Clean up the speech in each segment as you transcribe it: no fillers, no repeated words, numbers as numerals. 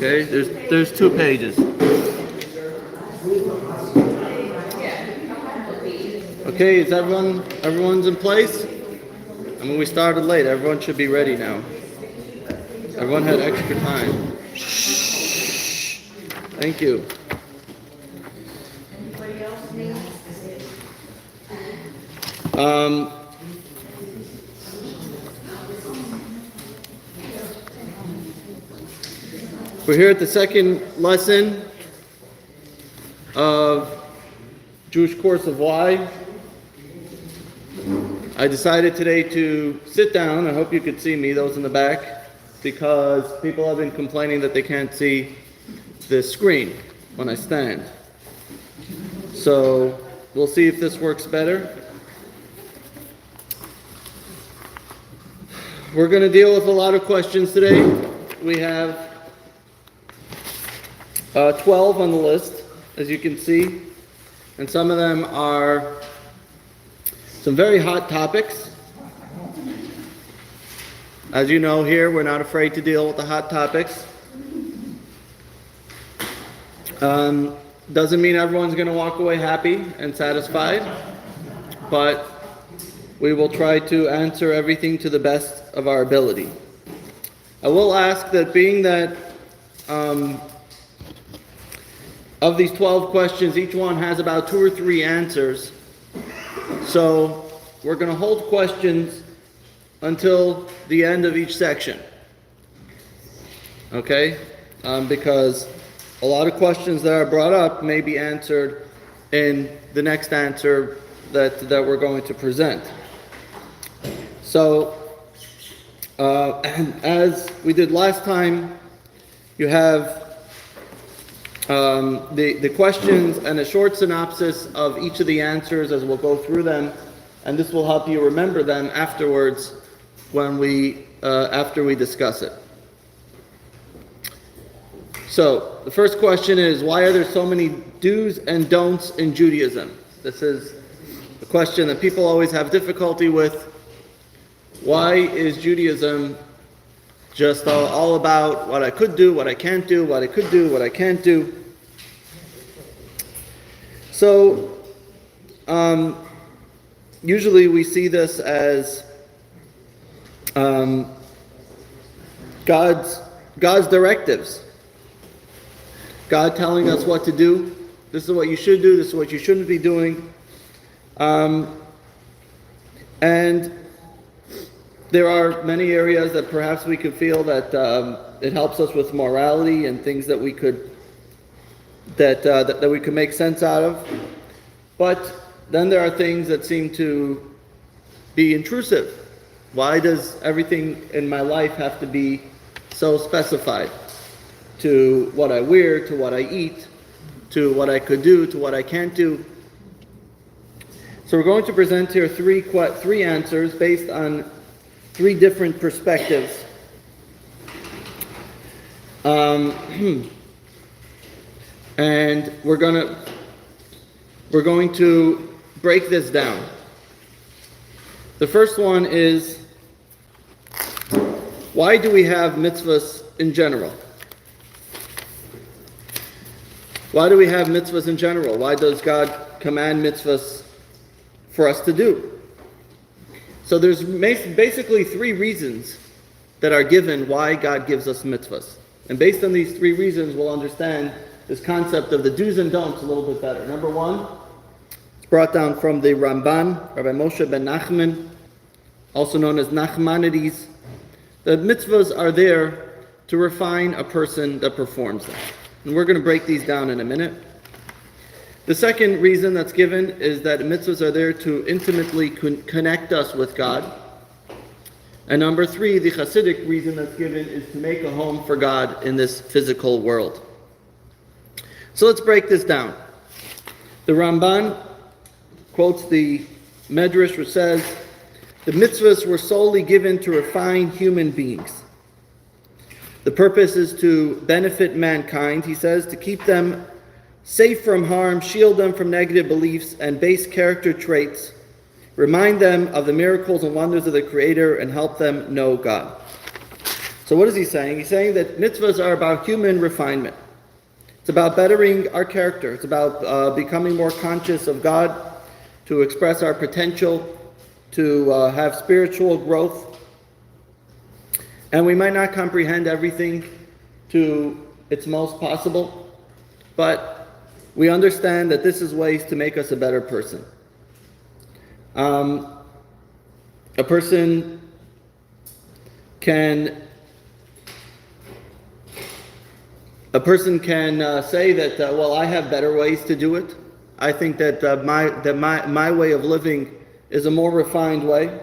Okay, there's 2 pages. Okay, is everyone's in place? I mean, we started late. Everyone should be ready now. Everyone had extra time. Shh. Thank you. We're here at the second lesson of Jewish Course of Why. I decided today to sit down. I hope you could see me, those in the back, because people have been complaining that they can't see the screen when I stand. So we'll see if this works better. We're going to deal with a lot of questions today. We have 12 on the list, as you can see, and some of them are some very hot topics. As you know, here we're not afraid to deal with the hot topics. Doesn't mean everyone's going to walk away happy and satisfied, but we will try to answer everything to the best of our ability. I will ask that, being that of these 12 questions, each one has about 2 or 3 answers. So we're going to hold questions until the end of each section. Okay? Because a lot of questions that are brought up may be answered in the next answer that we're going to present. So, as we did last time, you have the questions and a short synopsis of each of the answers as we'll go through them, and this will help you remember them afterwards when after we discuss it. So the first question is, why are there so many do's and don'ts in Judaism? This is a question that people always have difficulty with. Why is Judaism just all about what I could do, what I can't do, what I could do, what I can't do? So, usually we see this as God's directives. God telling us what to do. This is what you should do, this is what you shouldn't be doing. And there are many areas that perhaps we could feel that it helps us with morality and things that we could that we could make sense out of. But then there are things that seem to be intrusive. Why does everything in my life have to be so specified? To what I wear, to what I eat, to what I could do, to what I can't do. So we're going to present here three answers based on 3 different perspectives. And we're going to break this down. The first one is, why do we have mitzvahs in general? Why do we have mitzvahs in general? Why does God command mitzvahs for us to do? So there's basically 3 reasons that are given why God gives us mitzvahs. And based on these 3 reasons, we'll understand this concept of the do's and don'ts a little bit better. Number 1, it's brought down from the Ramban, Rabbi Moshe ben Nachman, also known as Nachmanides. The mitzvahs are there to refine a person that performs them. And we're going to break these down in a minute. The second reason that's given is that mitzvahs are there to intimately connect us with God. And number 3, the Hasidic reason that's given is to make a home for God in this physical world. So let's break this down. The Ramban quotes the Medrash, which says, the mitzvahs were solely given to refine human beings. The purpose is to benefit mankind, he says, to keep them safe from harm, shield them from negative beliefs and base character traits, remind them of the miracles and wonders of the Creator, and help them know God. So So what is he saying? He's saying that mitzvahs are about human refinement. It's about bettering our character. It's about becoming more conscious of God, to express our potential, to have spiritual growth. And we might not comprehend everything to its most possible, but we understand that this is ways to make us a better person. A person can say that, well, I have better ways to do it. I think that my way of living is a more refined way.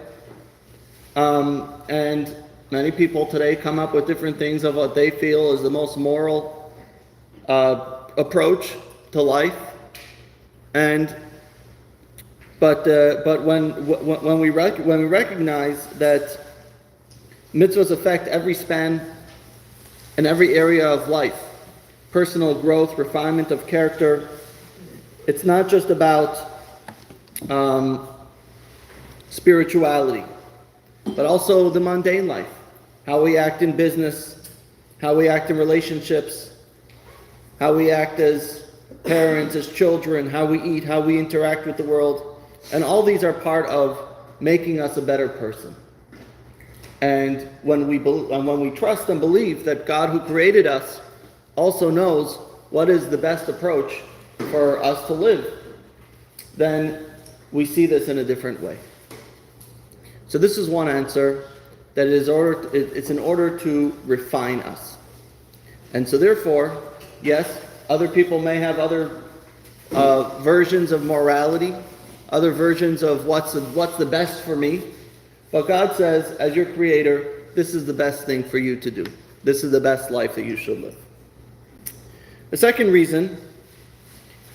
And many people today come up with different things of what they feel is the most moral approach to life. But when we recognize that mitzvahs affect every span and every area of life, personal growth, refinement of character, it's not just about spirituality, but also the mundane life, how we act in business, how we act in relationships, how we act as parents, as children, how we eat, how we interact with the world. And all these are part of making us a better person. And when we trust and believe that God who created us also knows what is the best approach for us to live, then we see this in a different way. So this is one answer, that it's in order to refine us. And so therefore, yes, other people may have other versions of morality, other versions of what's the best for me. But God says, as your creator, this is the best thing for you to do. This is the best life that you should live. The second reason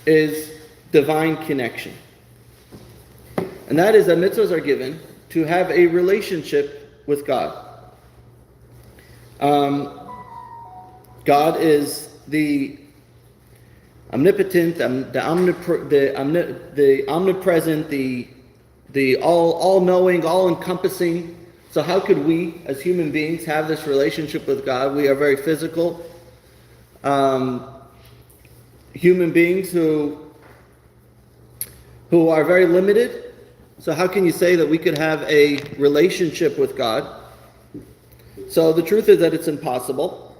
is divine connection. And that is that mitzvahs are given to have a relationship with God. God is the omnipotent, the omnipresent, the all-knowing, all-encompassing. So how could we, as human beings, have this relationship with God? We are very physical human beings who are very limited. So how can you say that we could have a relationship with God? So the truth is that it's impossible,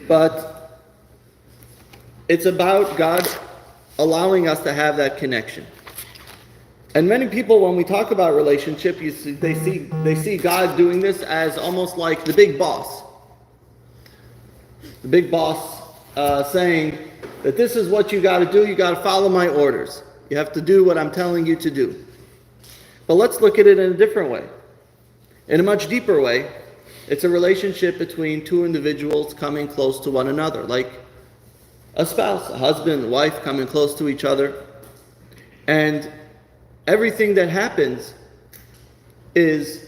but it's about God allowing us to have that connection. And many people, when we talk about relationship, they see God doing this as almost like the big boss. The big boss saying that this is what you got to do. You got to follow my orders. You have to do what I'm telling you to do. But let's look at it in a different way. In a much deeper way, it's a relationship between two individuals coming close to one another, like a spouse, a husband, a wife coming close to each other. And everything that happens is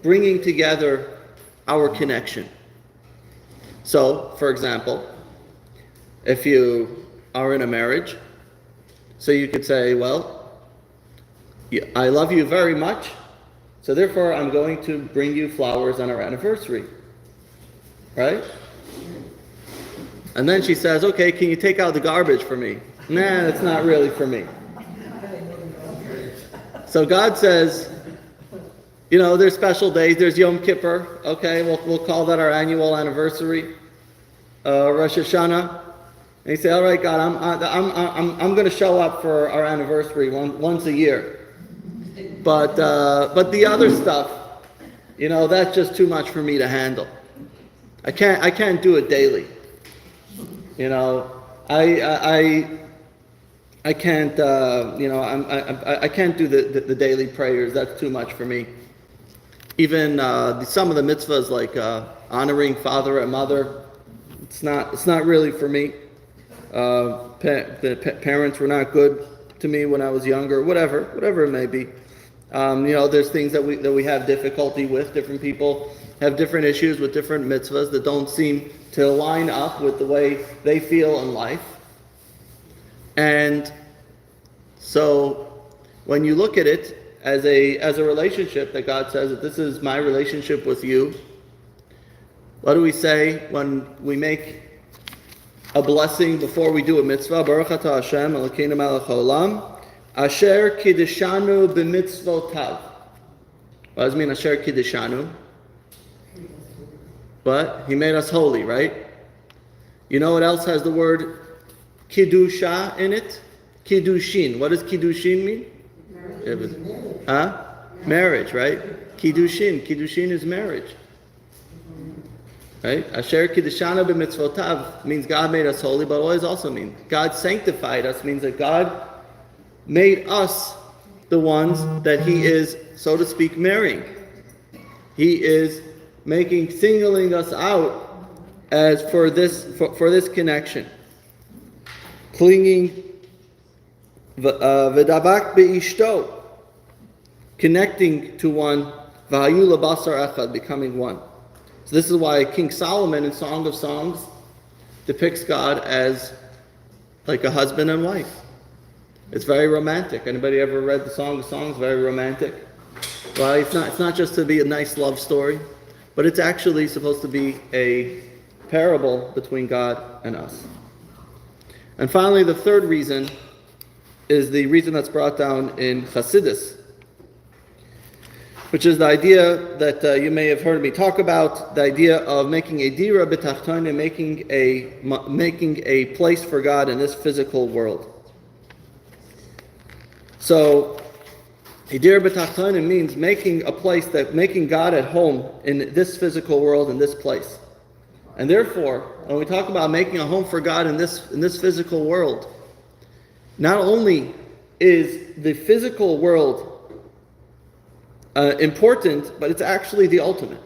bringing together our connection. So, for example, if you are in a marriage, so you could say, well, I love you very much, so therefore I'm going to bring you flowers on our anniversary. Right? And then she says, okay, can you take out the garbage for me? Nah, it's not really for me. So God says, there's special days. There's Yom Kippur. Okay, we'll call that our annual anniversary, Rosh Hashanah. And you say, all right, God, I'm going to show up for our anniversary once a year. But the other stuff, that's just too much for me to handle. I can't do it daily. I can't, I can't do the daily prayers. That's too much for me. Even some of the mitzvahs, like honoring father and mother, it's not really for me. The parents were not good to me when I was younger. Whatever it may be. There's things that we have difficulty with. Different people have different issues with different mitzvahs that don't seem to line up with the way they feel in life. And so when you look at it as a relationship that God says that this is my relationship with you, What do we say when we make a blessing before we do a mitzvah? Baruch atah Hashem Elokeinu melech haolam asher kiddeshanu b'mitzvotav. What does it mean, asher kiddeshanu? But he made us holy, right? You know what else has the word kiddusha in it? Kiddushin. What does kiddushin mean? Marriage, right? Kiddushin. Kiddushin is marriage. Right? Asher kiddeshanu b'mitzvotav means God made us holy, but what does it also mean? God sanctified us means that God made us the ones that He is, so to speak, marrying. He is singling us out as for this connection. Clinging v'davak be'ishto, connecting to one, v'hayu lebasar echad, becoming one. So this is why King Solomon in Song of Songs depicts God as like a husband and wife. It's very romantic. Anybody ever read the Song of Songs? Very romantic. Well, it's not just to be a nice love story, but it's actually supposed to be a parable between God and us. And finally, the third reason is the reason that's brought down in Chassidus, which is the idea that you may have heard me talk about, the idea of making a dira b'tachtonim, making a place for God in this physical world. So, a dira b'tachtonim means making God at home in this physical world, in this place. And therefore, when we talk about making a home for God in this physical world, not only is the physical world important, but it's actually the ultimate.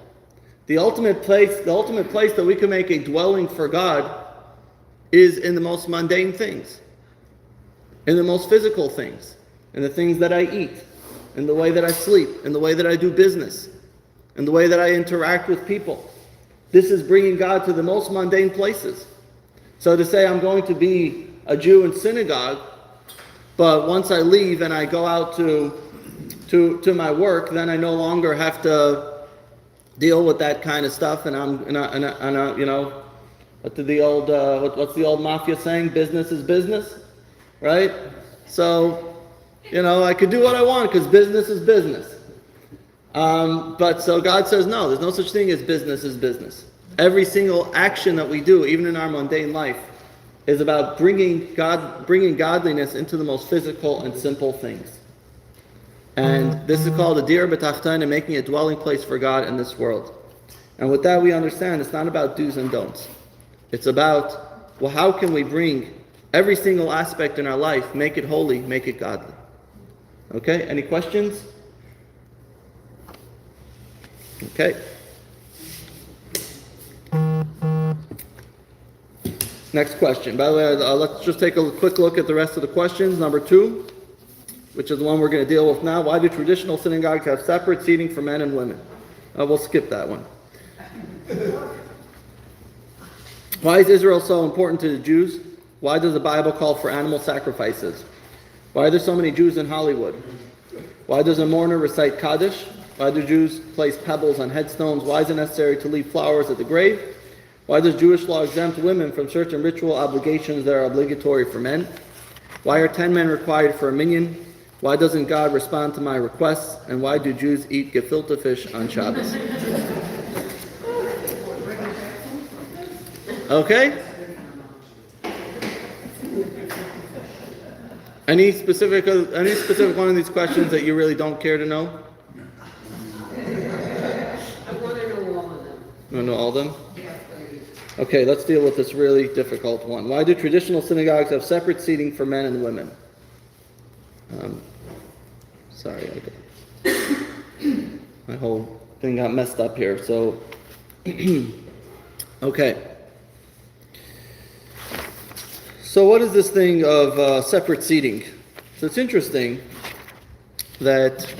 The ultimate place that we can make a dwelling for God is in the most mundane things, in the most physical things, in the things that I eat, in the way that I sleep, in the way that I do business, in the way that I interact with people. This is bringing God to the most mundane places. So to say I'm going to be a Jew in synagogue, but once I leave and I go out to my work, then I no longer have to deal with that kind of stuff. And I'm you know, what's the old mafia saying? Business is business, right? So, you know, I could do what I want because business is business. But so God says, no, there's no such thing as business is business. Every single action that we do, even in our mundane life, is about bringing godliness into the most physical and simple things. And this is called a dir b'tachton, and making a dwelling place for God in this world. And with that we understand it's not about do's and don'ts. It's about, well, how can we bring every single aspect in our life, make it holy, make it godly. Okay, any questions? Okay. Next question. By the way, let's just take a quick look at the rest of the questions. Number 2, which is the one we're going to deal with now. Why do traditional synagogues have separate seating for men and women? We'll skip that one. Why is Israel so important to the Jews? Why does the Bible call for animal sacrifices? Why are there so many Jews in Hollywood? Why does a mourner recite Kaddish? Why do Jews place pebbles on headstones? Why is it necessary to leave flowers at the grave? Why does Jewish law exempt women from certain ritual obligations that are obligatory for men? Why are 10 men required for a minyan? Why doesn't God respond to my requests? And why do Jews eat gefilte fish on Shabbos? Okay? Any specific one of these questions that you really don't care to know? I want to know all of them. You want to know all of them? Okay, let's deal with this really difficult one. Why do traditional synagogues have separate seating for men and women? Sorry, my whole thing got messed up here. So, okay. So what is this thing of separate seating? So it's interesting that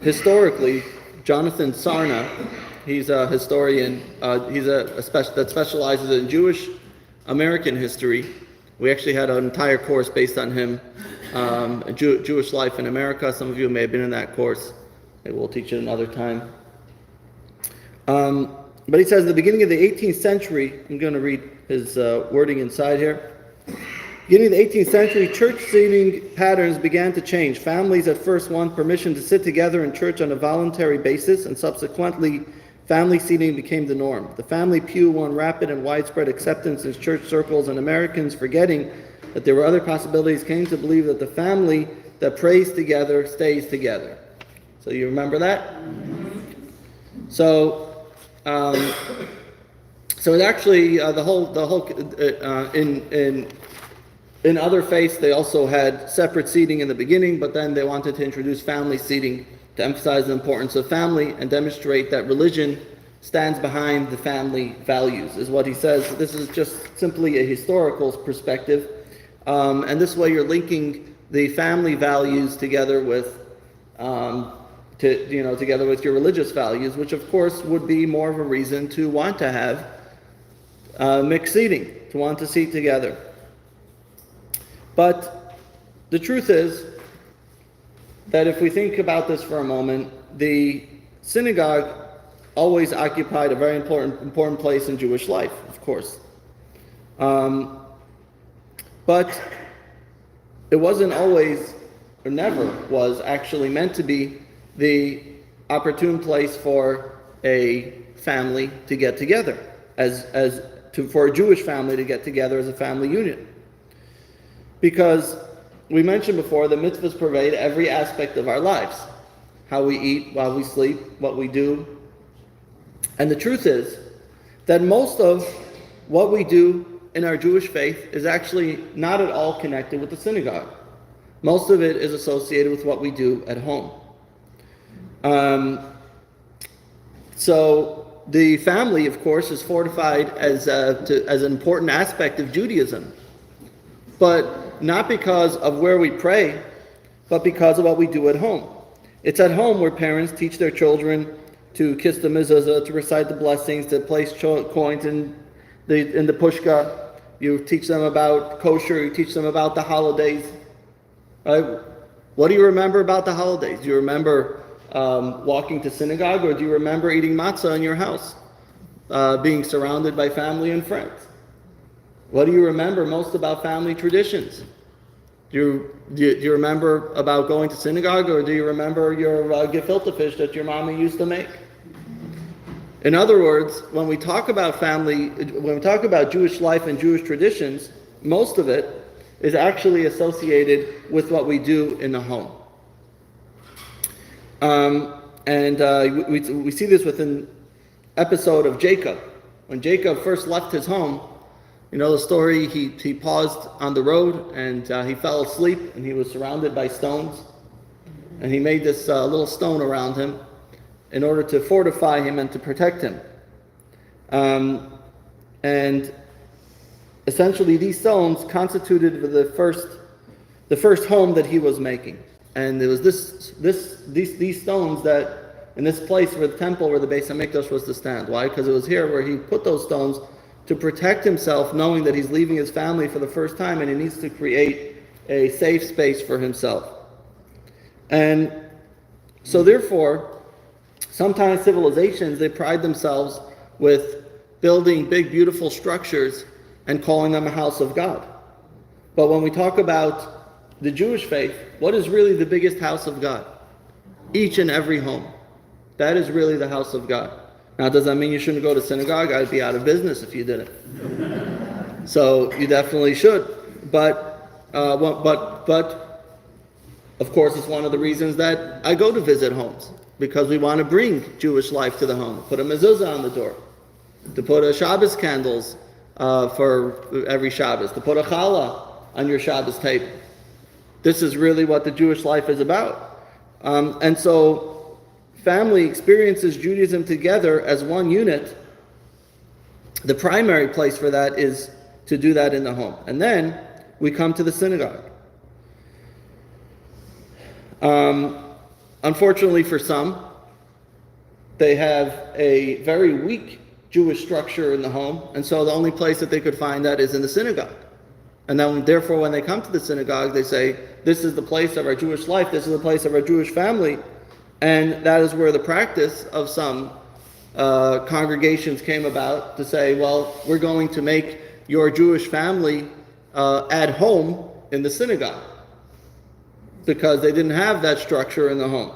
historically, Jonathan Sarna, he's a historian, that specializes in Jewish American history. We actually had an entire course based on him, Jewish life in America. Some of you may have been in that course. Maybe we'll teach it another time. But he says at the beginning of the 18th century, I'm going to read his wording inside here. Beginning of the 18th century, church seating patterns began to change. Families at first wanted permission to sit together in church on a voluntary basis, and subsequently, family seating became the norm. The family pew won rapid and widespread acceptance in church circles, and Americans, forgetting that there were other possibilities, came to believe that the family that prays together stays together. So you remember that? So it actually in other faiths they also had separate seating in the beginning, but then they wanted to introduce family seating to emphasize the importance of family and demonstrate that religion stands behind the family values, is what he says. This is just simply a historical perspective, and this way you're linking the family values together with together with your religious values, which of course would be more of a reason to want to have mixed seating, to want to seat together. But the truth is that if we think about this for a moment, the synagogue always occupied a very important place in Jewish life, of course. But it wasn't always, or never was actually meant to be the opportune place for a family to get together, for a Jewish family to get together as a family unit. Because we mentioned before, the mitzvahs pervade every aspect of our lives. How we eat, while we sleep, what we do. And the truth is that most of what we do in our Jewish faith is actually not at all connected with the synagogue. Most of it is associated with what we do at home. So the family, of course, is fortified as an important aspect of Judaism, but not because of where we pray, but because of what we do at home. It's at home where parents teach their children to kiss the mezuzah, to recite the blessings, to place coins in the pushka. You teach them about kosher. You teach them about the holidays. Right? What do you remember about the holidays? Do you remember walking to synagogue, or do you remember eating matzah in your house, being surrounded by family and friends? What do you remember most about family traditions? Do you remember about going to synagogue, or do you remember your gefilte fish that your mommy used to make? In other words, when we talk about family, when we talk about Jewish life and Jewish traditions, most of it is actually associated with what we do in the home. We see this with an episode of Jacob. When Jacob first left his home, you know the story, he paused on the road and he fell asleep, and he was surrounded by stones. And he made this little stone around him in order to fortify him and to protect him. And essentially these stones constituted the first home that he was making. And there was these stones that in this place where the temple, where the Beis HaMikdash was to stand. Why? Because it was here where he put those stones to protect himself, knowing that he's leaving his family for the first time and he needs to create a safe space for himself. And so therefore, sometimes civilizations, they pride themselves with building big, beautiful structures and calling them a house of God. But when we talk about the Jewish faith, what is really the biggest house of God? Each and every home. That is really the house of God. Now, does that mean you shouldn't go to synagogue? I'd be out of business if you didn't. So you definitely should. But of course, it's one of the reasons that I go to visit homes, because we want to bring Jewish life to the home. Put a mezuzah on the door, to put a Shabbos candles for every Shabbos, to put a challah on your Shabbos table. This is really what the Jewish life is about. And so family experiences Judaism together as one unit. The primary place for that is to do that in the home. And then we come to the synagogue. Unfortunately for some, they have a very weak Jewish structure in the home, and so the only place that they could find that is in the synagogue. And then therefore when they come to the synagogue, they say, this is the place of our Jewish life, this is the place of our Jewish family. And that is where the practice of some congregations came about to say, well, we're going to make your Jewish family at home in the synagogue, because they didn't have that structure in the home.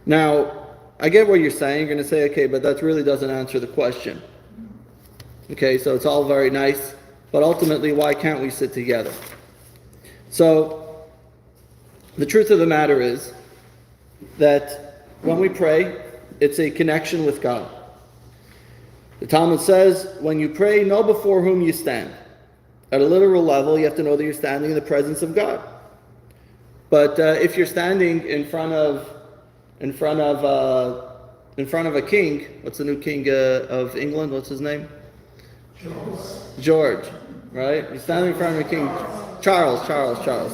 Now, I get what you're saying. You're going to say, okay, but that really doesn't answer the question. Okay, so it's all very nice, but ultimately, why can't we sit together? So, the truth of the matter is that when we pray, it's a connection with God. The Talmud says, when you pray, know before whom you stand. At a literal level, you have to know that you're standing in the presence of God. But if you're standing in front of a king, what's the new king of England? What's his name? George, right? You're standing in front of a king. Charles.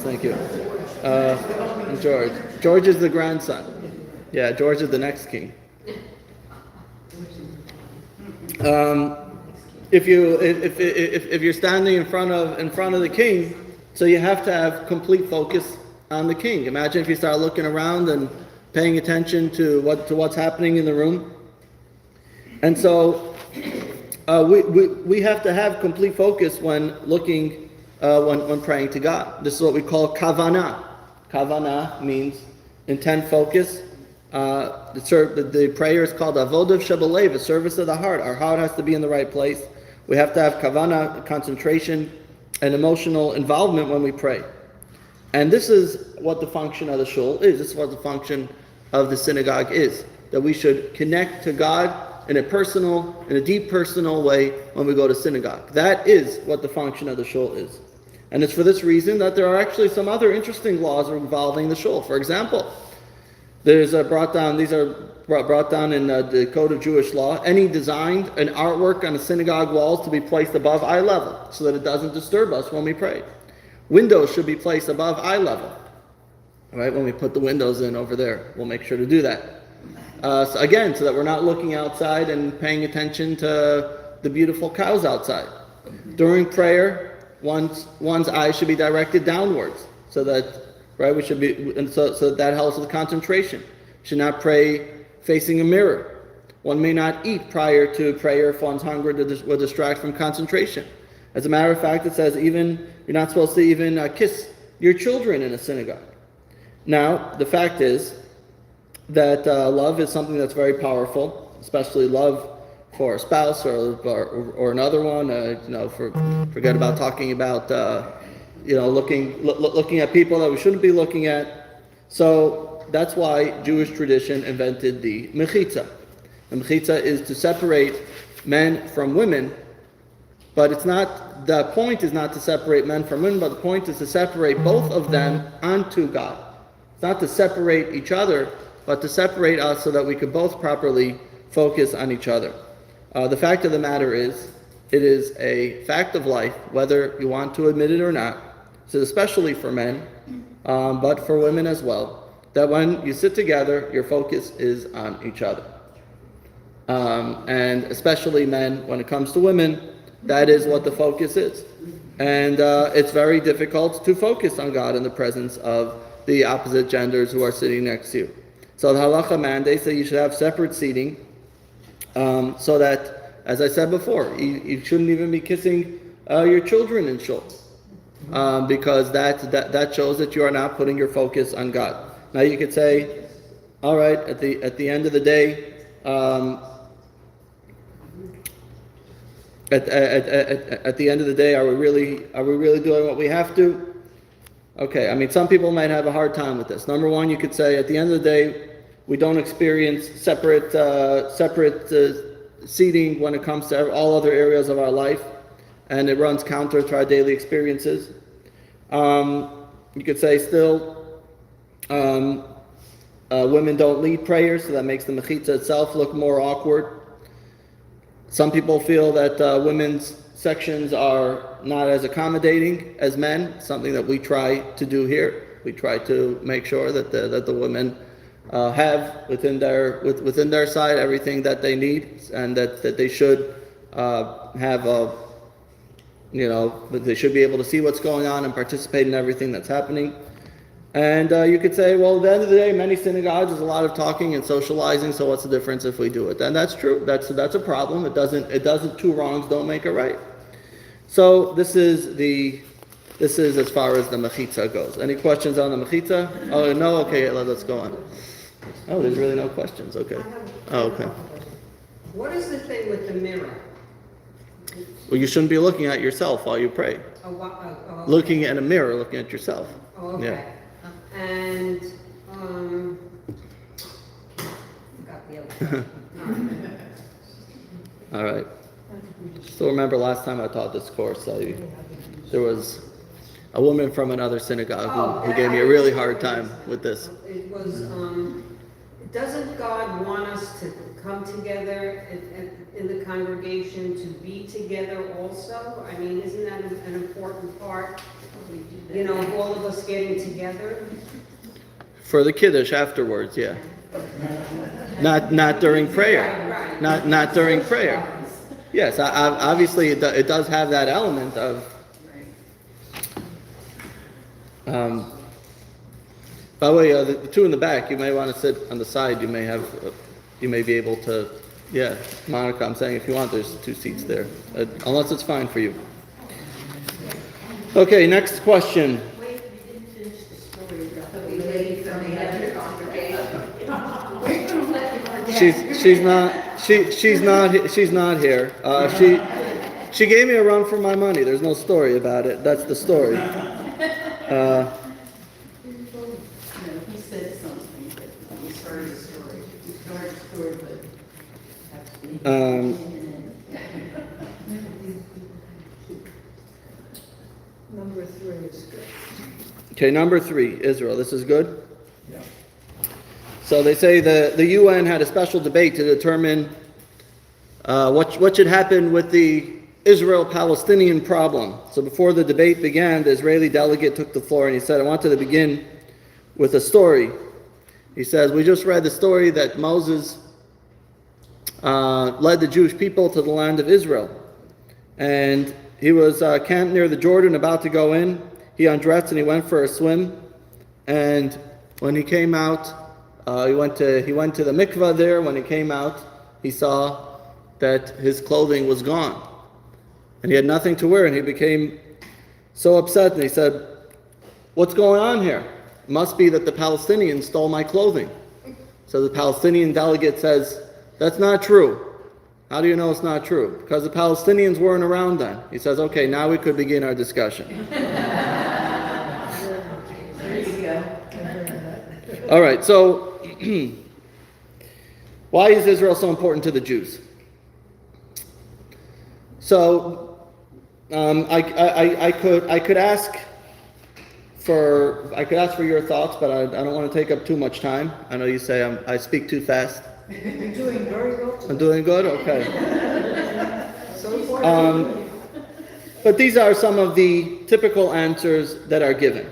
Thank you. George. George is the grandson. Yeah, George is the next king. If you're standing in front of the king, so you have to have complete focus on the king. Imagine if you start looking around and paying attention to what's happening in the room. And so we have to have complete focus when looking when praying to God. This is what we call kavanah. Kavanah means intent, focus. The prayer is called avodav shebalev, a service of the heart. Our heart has to be in the right place. We have to have kavanah, concentration, and emotional involvement when we pray. And this is what the function of the shul is. This is what the function of the synagogue is. That we should connect to God in a deep personal way when we go to synagogue. That is what the function of the shul is. And it's for this reason that there are actually some other interesting laws involving the shul. For example, these are brought down in the Code of Jewish Law. Any designed an artwork on the synagogue walls to be placed above eye level so that it doesn't disturb us when we pray. Windows should be placed above eye level. All right, when we put the windows in over there, we'll make sure to do that. So that we're not looking outside and paying attention to the beautiful cows outside. During prayer, one's eyes should be directed downwards, so that we should be, and so that helps with concentration. Should not pray facing a mirror. One may not eat prior to prayer if one's hunger will distract from concentration. As a matter of fact, it says you're not supposed to even kiss your children in a synagogue. Now, the fact is that love is something that's very powerful, especially love for a spouse or another one. Forget about talking about looking at people that we shouldn't be looking at. So that's why Jewish tradition invented the mechitza. The mechitza is to separate men from women. But the point is not to separate men from women, but the point is to separate both of them unto God. It's not to separate each other, but to separate us so that we could both properly focus on each other. The fact of the matter is, it is a fact of life, whether you want to admit it or not, so especially for men, but for women as well, that when you sit together, your focus is on each other. And especially men, when it comes to women, that is what the focus is. And it's very difficult to focus on God in the presence of the opposite genders who are sitting next to you. So the halacha mandates that you should have separate seating, so that, as I said before, you shouldn't even be kissing your children in shul, because that shows that you are not putting your focus on God. Now you could say, all right, at the end of the day, at the end of the day, are we really doing what we have to? Okay, I mean, some people might have a hard time with this. Number one, you could say, at the end of the day, we don't experience separate seating when it comes to all other areas of our life, and it runs counter to our daily experiences. You could say still, women don't lead prayers, so that makes the mechitza itself look more awkward. Some people feel that women's sections are not as accommodating as men, something that we try to do here. We try to make sure that the women have within their side everything that they need, and that they should have they should be able to see what's going on and participate in everything that's happening. And you could say, well, at the end of the day, many synagogues is a lot of talking and socializing. So what's the difference if we do it? And that's true. That's a problem. It doesn't. Two wrongs don't make a right. So this is as far as the mechitza goes. Any questions on the mechitza? Oh no. Okay, let's go on. Oh, there's really no questions. Okay. Oh, okay. What is the thing with the mirror? Well, you shouldn't be looking at yourself while you pray. Looking at a mirror, looking at yourself. Oh, okay. Yeah. And, forgot the other one. All right. Still remember last time I taught this course, there was a woman from another synagogue who gave me a really hard time with this. It was, doesn't God want us to come together in the congregation to be together also? I mean, isn't that an important part? You know, of all of us getting together? For the kiddush afterwards, yeah. Not during prayer. Right. Not during prayer. Yes, obviously it does have that element of. By the way, the two in the back, you may want to sit on the side. You may be able to. Yeah, Monica, I'm saying if you want, there's 2 seats there, unless it's fine for you. Okay, next question. Wait, you didn't finish the story about the lady from the other congregation. She's not here. She gave me a run for my money. There's no story about it. That's the story. No, he said something, but he started a story. He started a story, but Number 3 is good. Okay, number 3, Israel. This is good? Yeah. So they say the UN had a special debate to determine what should happen with the Israel-Palestinian problem. So before the debate began, the Israeli delegate took the floor and he said, I wanted to begin with a story. He says, we just read the story that Moses led the Jewish people to the land of Israel. And he was camped near the Jordan, about to go in. He undressed and he went for a swim. And when he came out, he went to the mikvah there. When he came out, he saw that his clothing was gone. And he had nothing to wear, and he became so upset. And he said, what's going on here? It must be that the Palestinians stole my clothing. So the Palestinian delegate says, that's not true. How do you know it's not true? Because the Palestinians weren't around then. He says, okay, now we could begin our discussion. there you go. All right, so why is Israel so important to the Jews? So I could ask for your thoughts, but I don't want to take up too much time. I know you say I speak too fast. You're doing very well. I'm doing good? Okay. So far. But these are some of the typical answers that are given.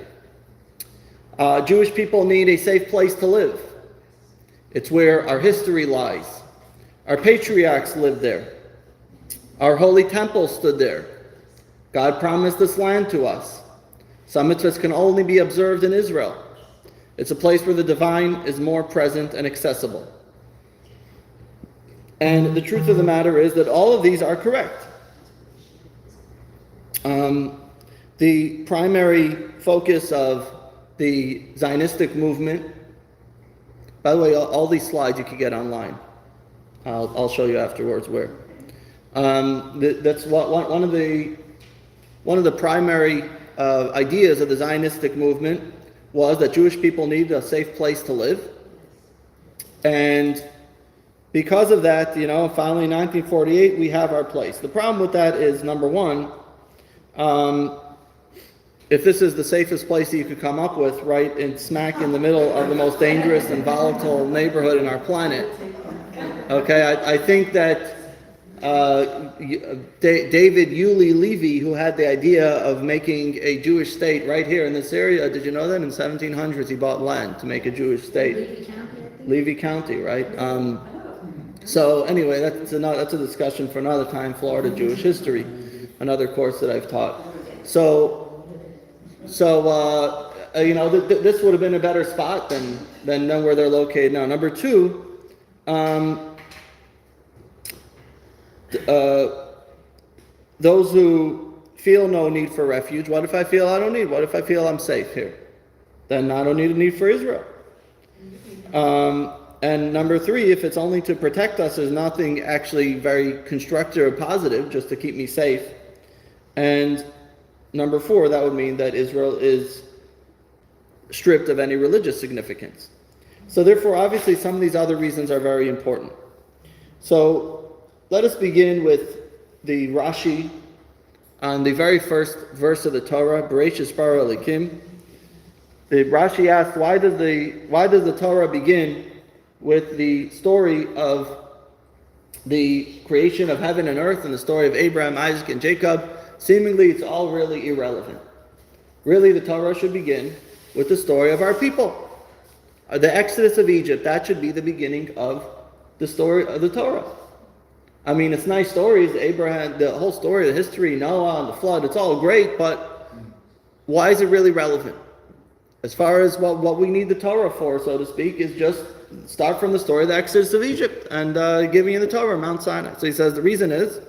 Jewish people need a safe place to live. It's where our history lies. Our patriarchs lived there. Our holy temple stood there. God promised this land to us. Some mitzvahs can only be observed in Israel. It's a place where the divine is more present and accessible. And the truth of the matter is that all of these are correct. The primary focus of the Zionistic movement, by the way, all these slides you can get online. I'll show you afterwards where. That's one of the primary ideas of the Zionistic movement was that Jewish people need a safe place to live. And because of that, finally in 1948, we have our place. The problem with that is, number one, if this is the safest place that you could come up with, right in smack in the middle of the most dangerous and volatile neighborhood in our planet, okay, I think that David Yulee Levy, who had the idea of making a Jewish state right here in this area, did you know that in the 1700s he bought land to make a Jewish state? Levy County, right? So anyway, that's a discussion for another time. Florida Jewish history, another course that I've taught. So this would have been a better spot than where they're located now. Number two, those who feel no need for refuge. What if I feel I don't need? What if I feel I'm safe here? Then I don't need a need for Israel. And number three, if it's only to protect us, there's nothing actually very constructive or positive, just to keep me safe. And number four, that would mean that Israel is stripped of any religious significance. So therefore, obviously, some of these other reasons are very important. So let us begin with the Rashi on the very first verse of the Torah, Bereshis bara Elokim. The Rashi asks, why does the Torah begin with the story of the creation of heaven and earth and the story of Abraham, Isaac, and Jacob? Seemingly, it's all really irrelevant. Really, the Torah should begin with the story of our people. The Exodus of Egypt, that should be the beginning of the story of the Torah. I mean, it's nice stories, Abraham, the whole story, the history, Noah, and the flood, it's all great, but why is it really relevant? As far as what we need the Torah for, so to speak, is just start from the story of the Exodus of Egypt and giving you the Torah, Mount Sinai. So he says the reason is,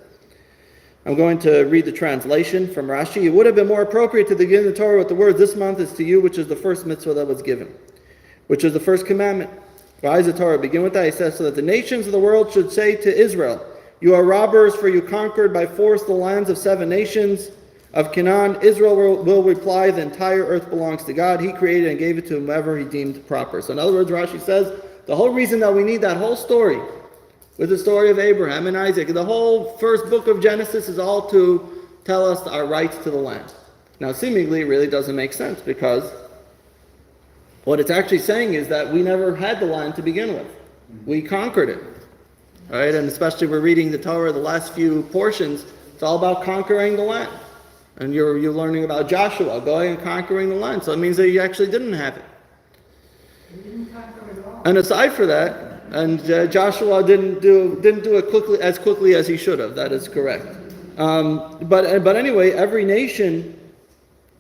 I'm going to read the translation from Rashi. It would have been more appropriate to begin the Torah with the words, this month is to you, which is the first mitzvah that was given, which is the first commandment. Why does the Torah begin with that? He says, so that the nations of the world should say to Israel, you are robbers, for you conquered by force the lands of 7 nations of Canaan. Israel will reply, the entire earth belongs to God. He created and gave it to whomever he deemed proper. So in other words, Rashi says, the whole reason that we need that whole story, with the story of Abraham and Isaac, the whole first book of Genesis is all to tell us our rights to the land. Now, seemingly, it really doesn't make sense, because what it's actually saying is that we never had the land to begin with. We conquered it. Right? And especially we're reading the Torah, the last few portions, it's all about conquering the land. And you're learning about Joshua going and conquering the land. So it means that you actually didn't have it. We didn't conquer it all. And aside for that, and Joshua didn't do it as quickly as he should have. That is correct. But anyway, every nation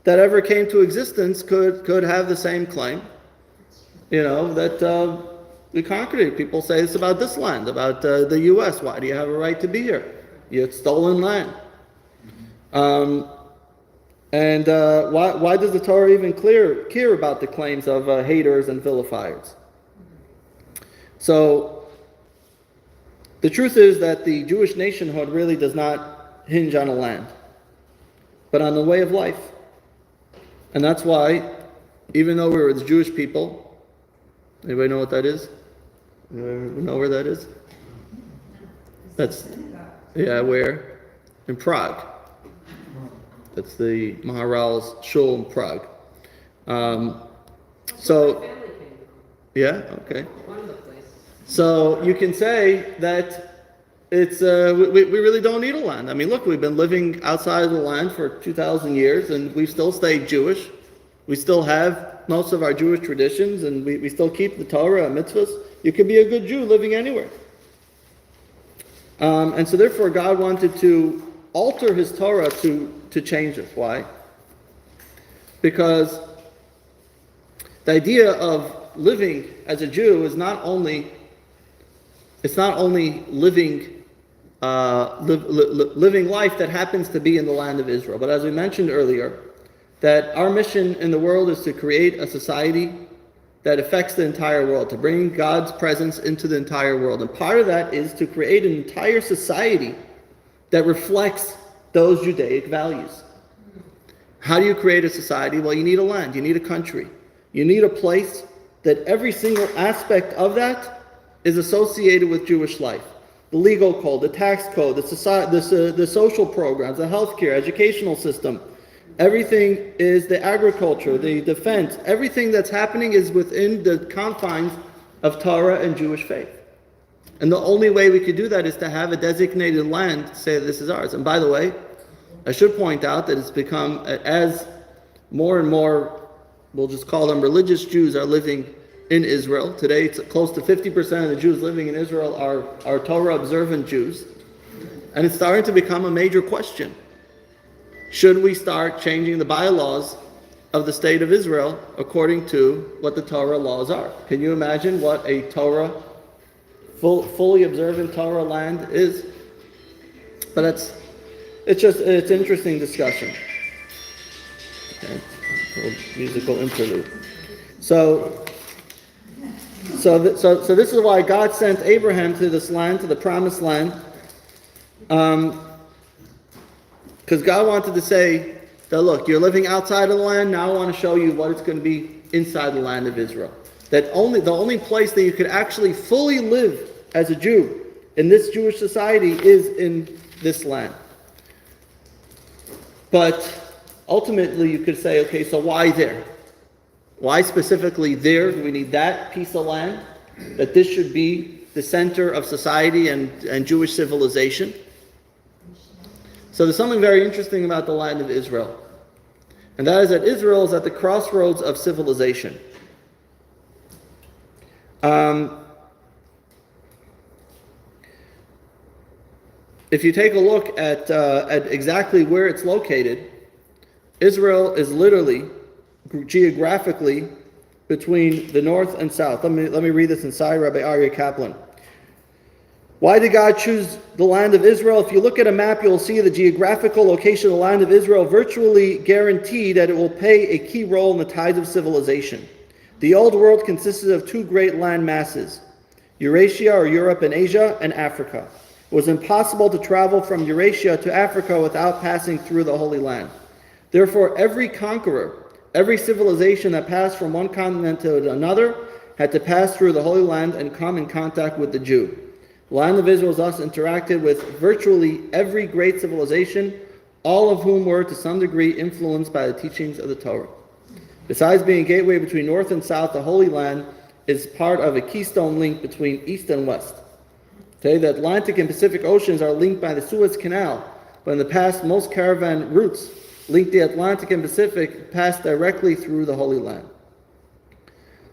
that ever came to existence could have the same claim. That we conquered it. People say this about this land, about the U.S. Why do you have a right to be here? You had stolen land. Why does the Torah even care about the claims of haters and vilifiers? So, the truth is that the Jewish nationhood really does not hinge on a land, but on the way of life. And that's why, even though we were the Jewish people, anybody know what that is? Anybody know where that is? Where? In Prague. That's the Maharal's shul in Prague. Okay. One of the places. So you can say that it's we really don't need a land. I mean, look, we've been living outside of the land for 2,000 years, and we've still stayed Jewish. We still have most of our Jewish traditions, and we still keep the Torah and mitzvahs. You can be a good Jew living anywhere. And so therefore God wanted to alter his Torah to change it. Why? Because the idea of living as a Jew is not only living living life that happens to be in the land of Israel, but as we mentioned earlier, that our mission in the world is to create a society that affects the entire world, to bring God's presence into the entire world. And part of that is to create an entire society that reflects those Judaic values. How do you create a society? Well, you need a land, you need a country. You need a place that every single aspect of that is associated with Jewish life. The legal code, the tax code, the social programs, the healthcare, educational system. Everything is the agriculture, the defense. Everything that's happening is within the confines of Torah and Jewish faith. And the only way we could do that is to have a designated land to say that this is ours. And by the way, I should point out that it's become, as more and more, we'll just call them religious Jews, are living in Israel. Today, it's close to 50% of the Jews living in Israel are Torah observant Jews. And it's starting to become a major question. Should we start changing the bylaws of the state of Israel according to what the Torah laws are. Can you imagine what a Torah, fully observant Torah land is? But it's interesting discussion. Okay, little musical interlude. So this is why God sent Abraham to this land, to the promised land, because God wanted to say that, look, you're living outside of the land, now I want to show you what it's going to be inside the land of Israel. That the only place that you could actually fully live as a Jew in this Jewish society is in this land. But ultimately you could say, okay, so why there? Why specifically there? Do we need that piece of land? That this should be the center of society and Jewish civilization? So there's something very interesting about the land of Israel. And that is that Israel is at the crossroads of civilization. If you take a look at exactly where it's located, Israel is literally, geographically, between the north and south. Let me read this inside Rabbi Aryeh Kaplan. Why did God choose the land of Israel? If you look at a map, you'll see the geographical location of the land of Israel virtually guaranteed that it will play a key role in the tides of civilization. The old world consisted of two great land masses, Eurasia or Europe and Asia, and Africa. It was impossible to travel from Eurasia to Africa without passing through the Holy Land. Therefore, every conqueror, every civilization that passed from one continent to another had to pass through the Holy Land and come in contact with the Jew. The land of Israel thus interacted with virtually every great civilization, all of whom were to some degree influenced by the teachings of the Torah. Besides being a gateway between north and south, the Holy Land is part of a keystone link between east and west. Today, the Atlantic and Pacific Oceans are linked by the Suez Canal, but in the past, most caravan routes linked the Atlantic and Pacific passed directly through the Holy Land.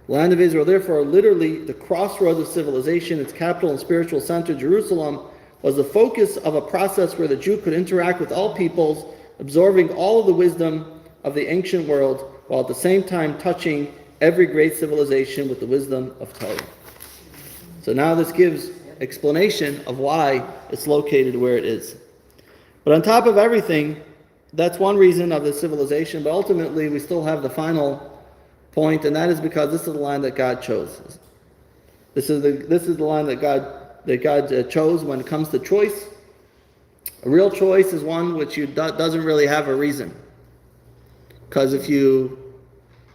The land of Israel, therefore, literally the crossroads of civilization, its capital and spiritual center, Jerusalem, was the focus of a process where the Jew could interact with all peoples, absorbing all of the wisdom of the ancient world, while at the same time touching every great civilization with the wisdom of Torah. So now this gives explanation of why it's located where it is. But on top of everything, that's one reason of the civilization, but ultimately we still have the final point, and that is because this is the land that God chose. This is the land that God chose when it comes to choice. A real choice is one which doesn't really have a reason. Because if you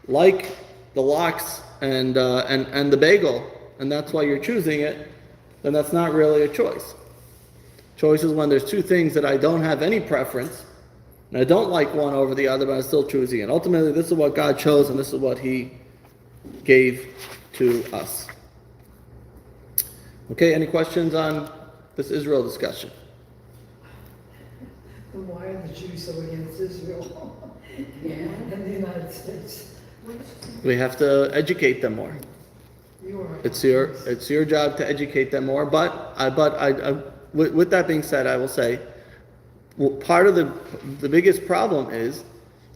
like the lox and the bagel, and that's why you're choosing it, then that's not really a choice. Choice is when there's two things that I don't have any preference, and I don't like one over the other, but I'm still choosing it. Ultimately, this is what God chose, and this is what He gave to us. Okay, any questions on this Israel discussion? And why are the Jews so against Israel and the United States? We have to educate them more. You are. It's your job to educate them more. But with that being said, I will say, well, part of the biggest problem is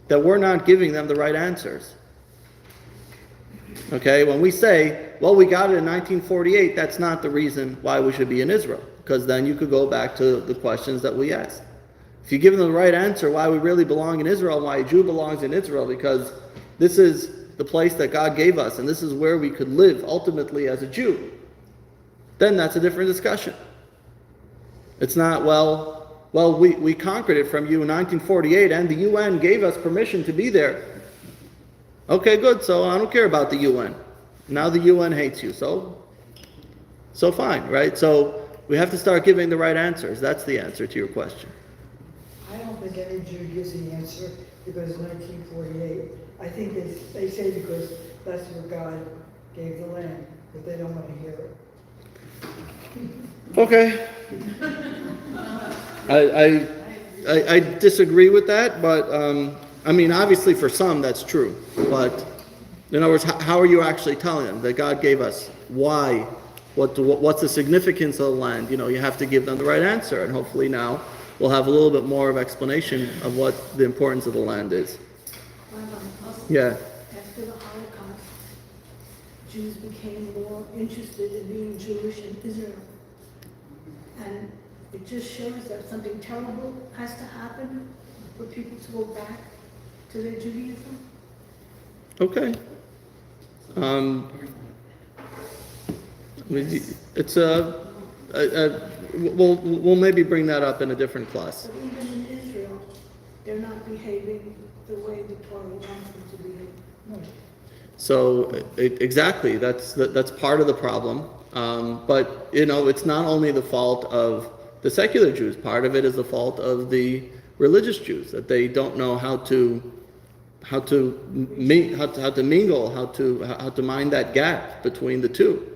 that we're not giving them the right answers. Okay, when we say, well, we got it in 1948, that's not the reason why we should be in Israel, because then you could go back to the questions that we asked. If you give them the right answer, why we really belong in Israel, why a Jew belongs in Israel, because this is the place that God gave us, and this is where we could live ultimately as a Jew, then that's a different discussion. It's not, well, we conquered it from you in 1948, and the UN gave us permission to be there. Okay, good, so I don't care about the UN. Now the UN hates you, so fine, right? So we have to start giving the right answers. That's the answer to your question. I don't think any Jew gives the answer because 1948. I think they say because that's where God gave the land, but they don't want to hear it. Okay. I disagree with that, but I mean, obviously for some that's true. But in other words, how are you actually telling them that God gave us? Why? What's the significance of the land? You know, you have to give them the right answer, and hopefully now we'll have a little bit more of explanation of what the importance of the land is. Yeah. After the Holocaust, Jews became more interested in being Jewish in Israel. And it just shows that something terrible has to happen for people to go back to their Judaism. Okay. It's we'll maybe bring that up in a different class. But even in Israel, they're not behaving the way the Torah wants them to behave. So exactly, that's part of the problem. But it's not only the fault of the secular Jews. Part of it is the fault of the religious Jews, that they don't know how to mingle, how to mind that gap between the two,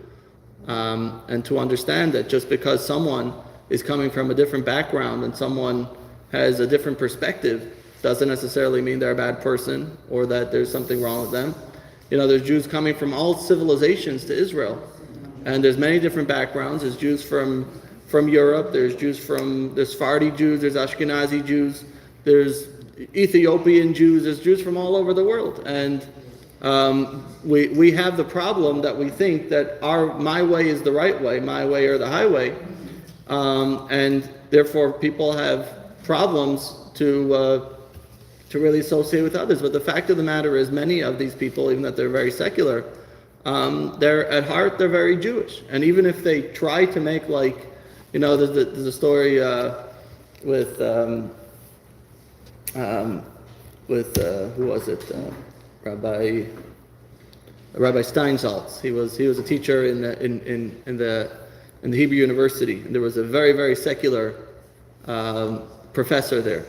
and to understand that just because someone is coming from a different background and someone has a different perspective doesn't necessarily mean they're a bad person or that there's something wrong with them. There's Jews coming from all civilizations to Israel, and there's many different backgrounds. There's Jews from Europe, there's Sephardi Jews, there's Ashkenazi Jews, there's Ethiopian Jews, there's Jews from all over the world. And we have the problem that we think that my way is the right way, my way or the highway, and therefore people have problems to really associate with others. But the fact of the matter is, many of these people, even that they're very secular, they're at heart they're very Jewish. And even if they try to make there's a story with who was it? Rabbi Steinsaltz. He was a teacher in the Hebrew University, and there was a very, very secular professor there,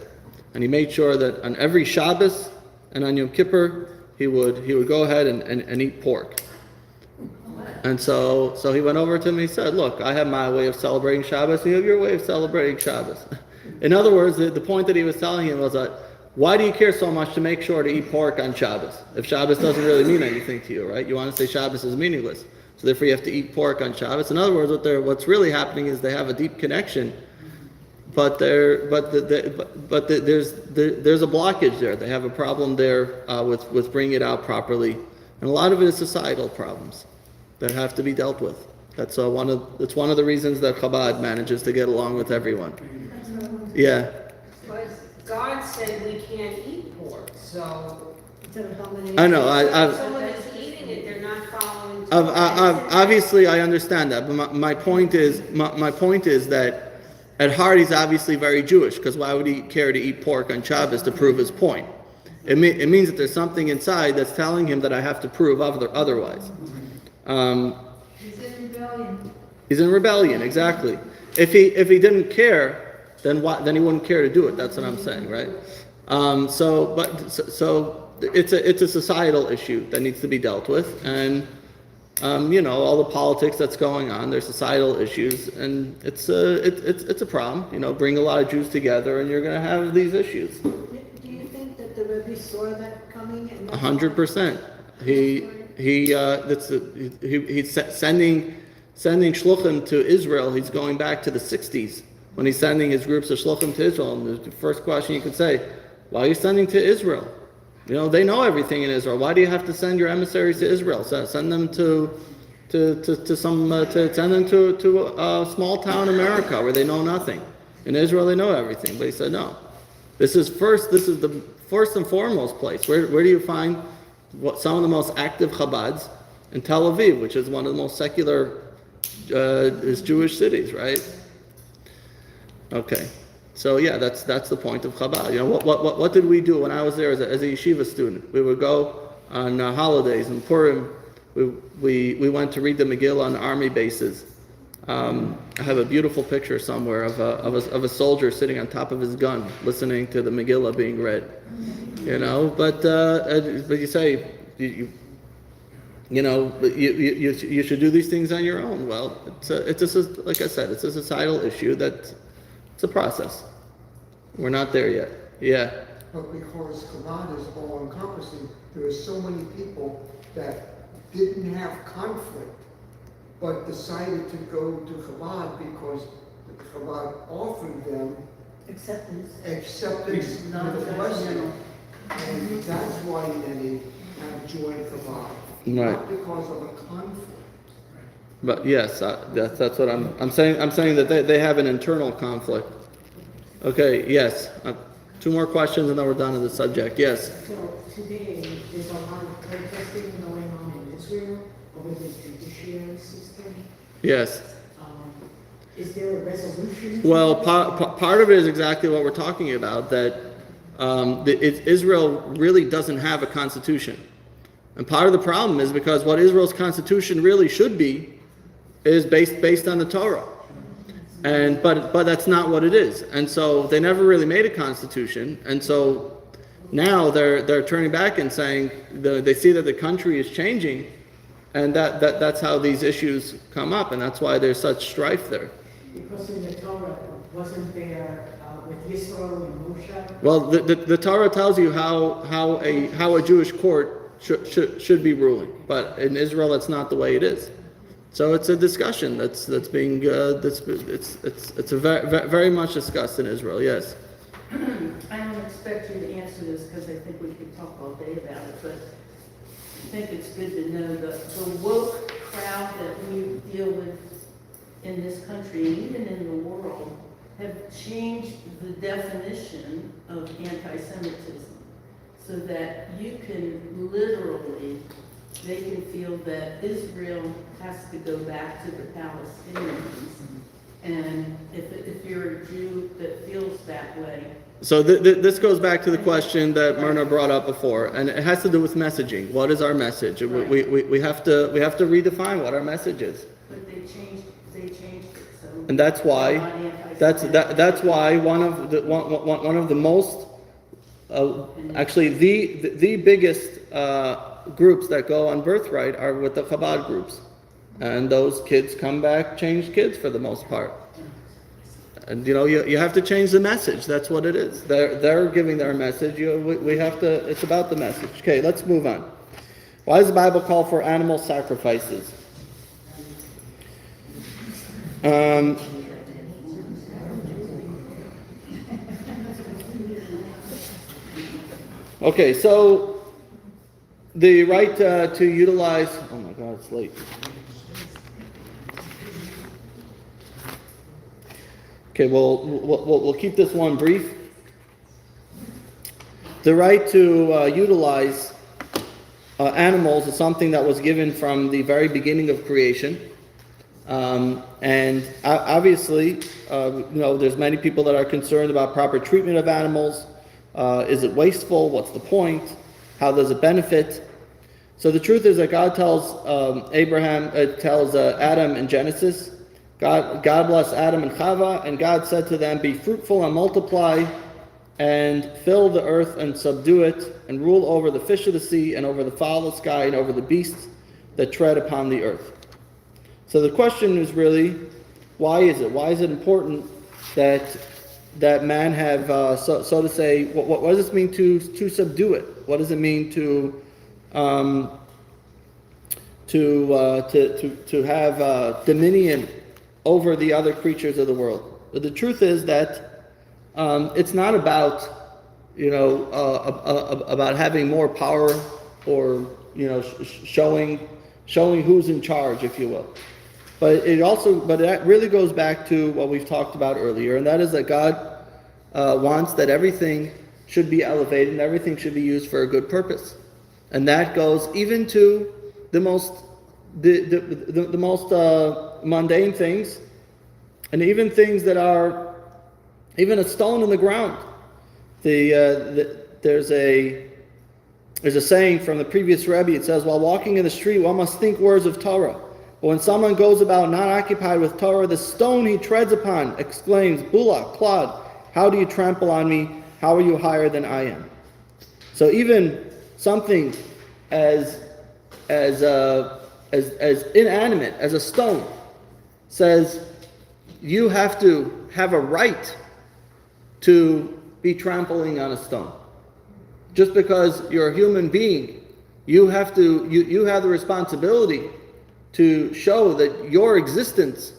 and he made sure that on every Shabbos and on Yom Kippur he would go ahead and eat pork. And so he went over to me and said, "Look, I have my way of celebrating Shabbos, and you have your way of celebrating Shabbos." In other words, the point that he was telling him was that, why do you care so much to make sure to eat pork on Shabbos? If Shabbos doesn't really mean anything to you, right? You want to say Shabbos is meaningless. So therefore you have to eat pork on Shabbos. In other words, what's really happening is they have a deep connection, but there's a blockage there. They have a problem there with bringing it out properly. And a lot of it is societal problems that have to be dealt with. That's one of the reasons that Chabad manages to get along with everyone. Yeah. But God said we can't eat pork, so I know. if someone is eating it, they're not following. Obviously, I understand that, but my point is that at heart he's obviously very Jewish, because why would he care to eat pork on Shabbos to prove his point? It means that there's something inside that's telling him that I have to prove otherwise. He's in rebellion. He's in rebellion, exactly. If he didn't care, then he wouldn't care to do it. That's what I'm saying, right? So it's a societal issue that needs to be dealt with, and all the politics that's going on, there's societal issues, and it's a problem. Bring a lot of Jews together, and you're going to have these issues. Do you think that the Rebbe saw that coming? 100%. He's sending shluchim to Israel. He's going back to the 60s when he's sending his groups of shluchim to Israel. And the first question you could say, why are you sending to Israel? They know everything in Israel. Why do you have to send your emissaries to Israel? Send them to a small town in America where they know nothing. In Israel they know everything. But he said no. This is the first and foremost place. Where do you find some of the most active Chabads? In Tel Aviv, which is one of the most secular Jewish cities, right? Okay, so yeah, that's the point of Chabad. What did we do when I was there as a yeshiva student? We would go on holidays in Purim. We went to read the Megillah on army bases. I have a beautiful picture somewhere of a soldier sitting on top of his gun, listening to the Megillah being read. But you say you should do these things on your own. Well, it's like I said, it's a societal issue that. It's a process. We're not there yet. Yeah. But because Chabad is all-encompassing, there are so many people that didn't have conflict, but decided to go to Chabad because Chabad offered them Acceptance. acceptance with a blessing. And that's why many have joined Chabad. Right. Not because of a conflict. But yes, that's what I'm saying. I'm saying that they have an internal conflict. Okay, yes. 2 more questions and then we're done on the subject. Yes. So today, there's a lot of protesting going on in Israel over the judiciary system. Yes. Is there a resolution? Well, part of it is exactly what we're talking about, that Israel really doesn't have a constitution. And part of the problem is because what Israel's constitution really should be is based on the Torah. But that's not what it is. And so they never really made a constitution. And so now they're turning back and saying they see that the country is changing, and that's how these issues come up, and that's why there's such strife there. Because in the Torah, wasn't there with Yisro and Moshe? Well, the Torah tells you how a Jewish court should be ruling, but in Israel that's not the way it is. So it's a discussion that's being it's a very much discussed in Israel. Yes. I don't expect you to answer this because I think we could talk all day about it, but I think it's good to know the woke crowd that we deal with in this country and even in the world have changed the definition of anti-Semitism so that you can literally, they can feel that Israel has to go back to the Palestinians. And if you're a Jew that feels that way. So this goes back to the question that Myrna brought up before, and it has to do with messaging. What is our message? Right. We have to redefine what our message is. But they changed it, so. And that's why that's why one of the most actually the biggest groups that go on birthright are with the Chabad groups, and those kids come back changed kids for the most part. And you have to change the message. That's what it is. They're giving their message. We have to. It's about the message. Okay, let's move on. Why does the Bible call for animal sacrifices? Okay, so the right to utilize. Oh my God, it's late. Okay, we'll keep this one brief. The right to utilize animals is something that was given from the very beginning of creation. And obviously, there's many people that are concerned about proper treatment of animals. Is it wasteful? What's the point? How does it benefit? So the truth is that God tells Adam in Genesis, God blessed Adam and Chava, and God said to them, "Be fruitful and multiply, and fill the earth and subdue it, and rule over the fish of the sea, and over the fowl of the sky, and over the beasts that tread upon the earth." So the question is really, why is it important that man have, so to say, what does this mean to subdue it? What does it mean to have dominion over the other creatures of the world? But the truth is that it's not about about having more power or showing who's in charge, if you will. But that really goes back to what we've talked about earlier, and that is that God wants that everything should be elevated and everything should be used for a good purpose, and that goes even to the most mundane things, and even things that are even a stone in the ground. There's a saying from the previous Rebbe. It says, "While walking in the street, one must think words of Torah. But when someone goes about not occupied with Torah, the stone he treads upon exclaims, 'Bulak, clod, how do you trample on me? How are you higher than I am?'" So even something as inanimate as a stone says you have to have a right to be trampling on a stone. Just because you're a human being, you have the responsibility to show that your existence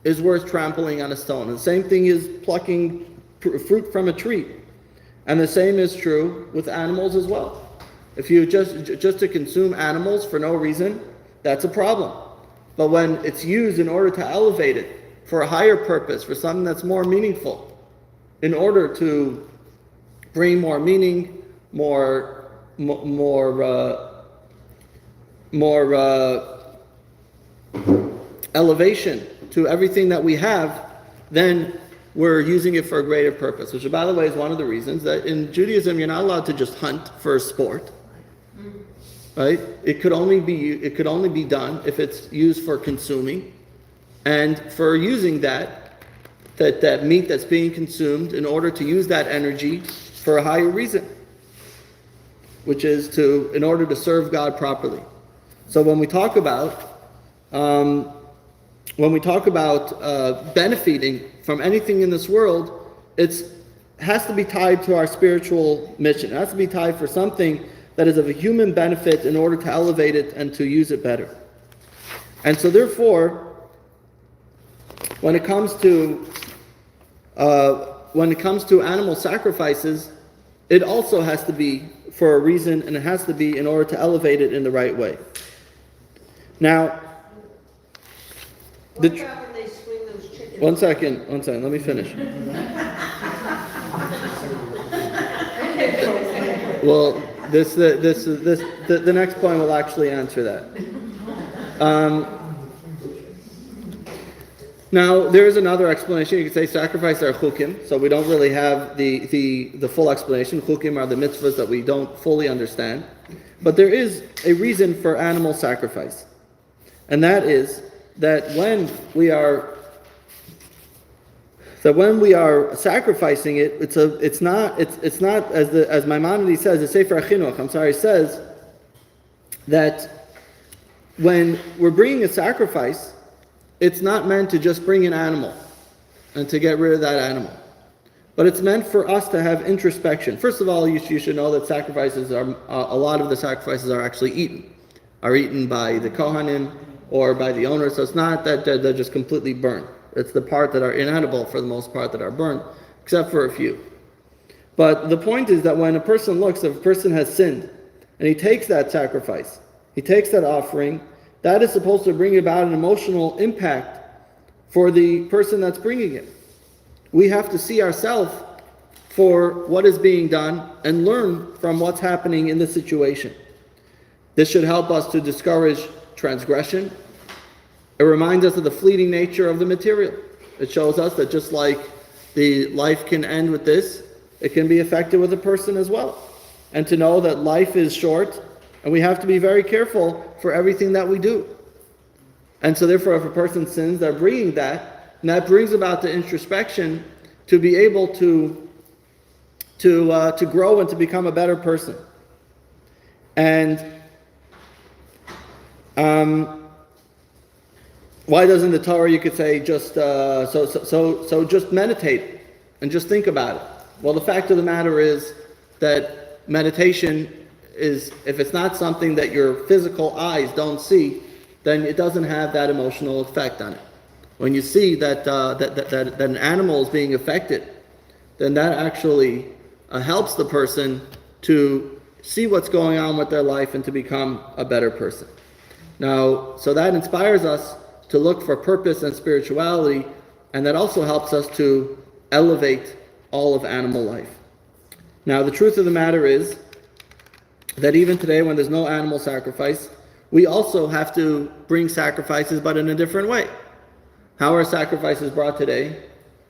is worth trampling on a stone. And the same thing is plucking fruit from a tree. And the same is true with animals as well. If you just to consume animals for no reason, that's a problem. But when it's used in order to elevate it for a higher purpose, for something that's more meaningful, in order to bring more meaning, more elevation to everything that we have, then we're using it for a greater purpose. Which, by the way, is one of the reasons that in Judaism you're not allowed to just hunt for a sport. Right? It could only be done if it's used for consuming, and for using that meat that's being consumed in order to use that energy for a higher reason, which is in order to serve God properly. So when we talk about benefiting from anything in this world, it has to be tied to our spiritual mission. It has to be tied for something that is of a human benefit in order to elevate it and to use it better. And so therefore, when it comes to animal sacrifices, it also has to be for a reason, and it has to be in order to elevate it in the right way. Now, What about when they swing those chickens? one second, let me finish. Well, the next point will actually answer that. Now, there is another explanation. You could say sacrifice are chukim, so we don't really have the full explanation. Chukim are the mitzvahs that we don't fully understand. But there is a reason for animal sacrifice. And that is that when we are sacrificing it, it's not as Maimonides says, the Sefer HaChinuch, says that when we're bringing a sacrifice, it's not meant to just bring an animal and to get rid of that animal, but it's meant for us to have introspection. First of all, you should know that a lot of the sacrifices are actually eaten by the Kohanim or by the owner, so it's not that they're just completely burned. It's the part that are inedible for the most part that are burned, except for a few. But the point is that when a person looks, if a person has sinned, and he takes that sacrifice, he takes that offering, that is supposed to bring about an emotional impact for the person that's bringing it. We have to see ourselves for what is being done and learn from what's happening in the situation. This should help us to discourage transgression. It reminds us of the fleeting nature of the material. It shows us that just like the life can end with this, it can be affected with a person as well. And to know that life is short, and we have to be very careful for everything that we do. And so therefore, if a person sins, they're bringing that, and that brings about the introspection to be able to grow and to become a better person. And why doesn't the Torah, you could say, just just meditate and just think about it? Well, the fact of the matter is that meditation is, if it's not something that your physical eyes don't see, then it doesn't have that emotional effect on it. When you see that an animal is being affected, then that actually helps the person to see what's going on with their life and to become a better person. Now, so that inspires us to look for purpose and spirituality, and that also helps us to elevate all of animal life. Now, the truth of the matter is that even today, when there's no animal sacrifice, we also have to bring sacrifices, but in a different way. How are sacrifices brought today?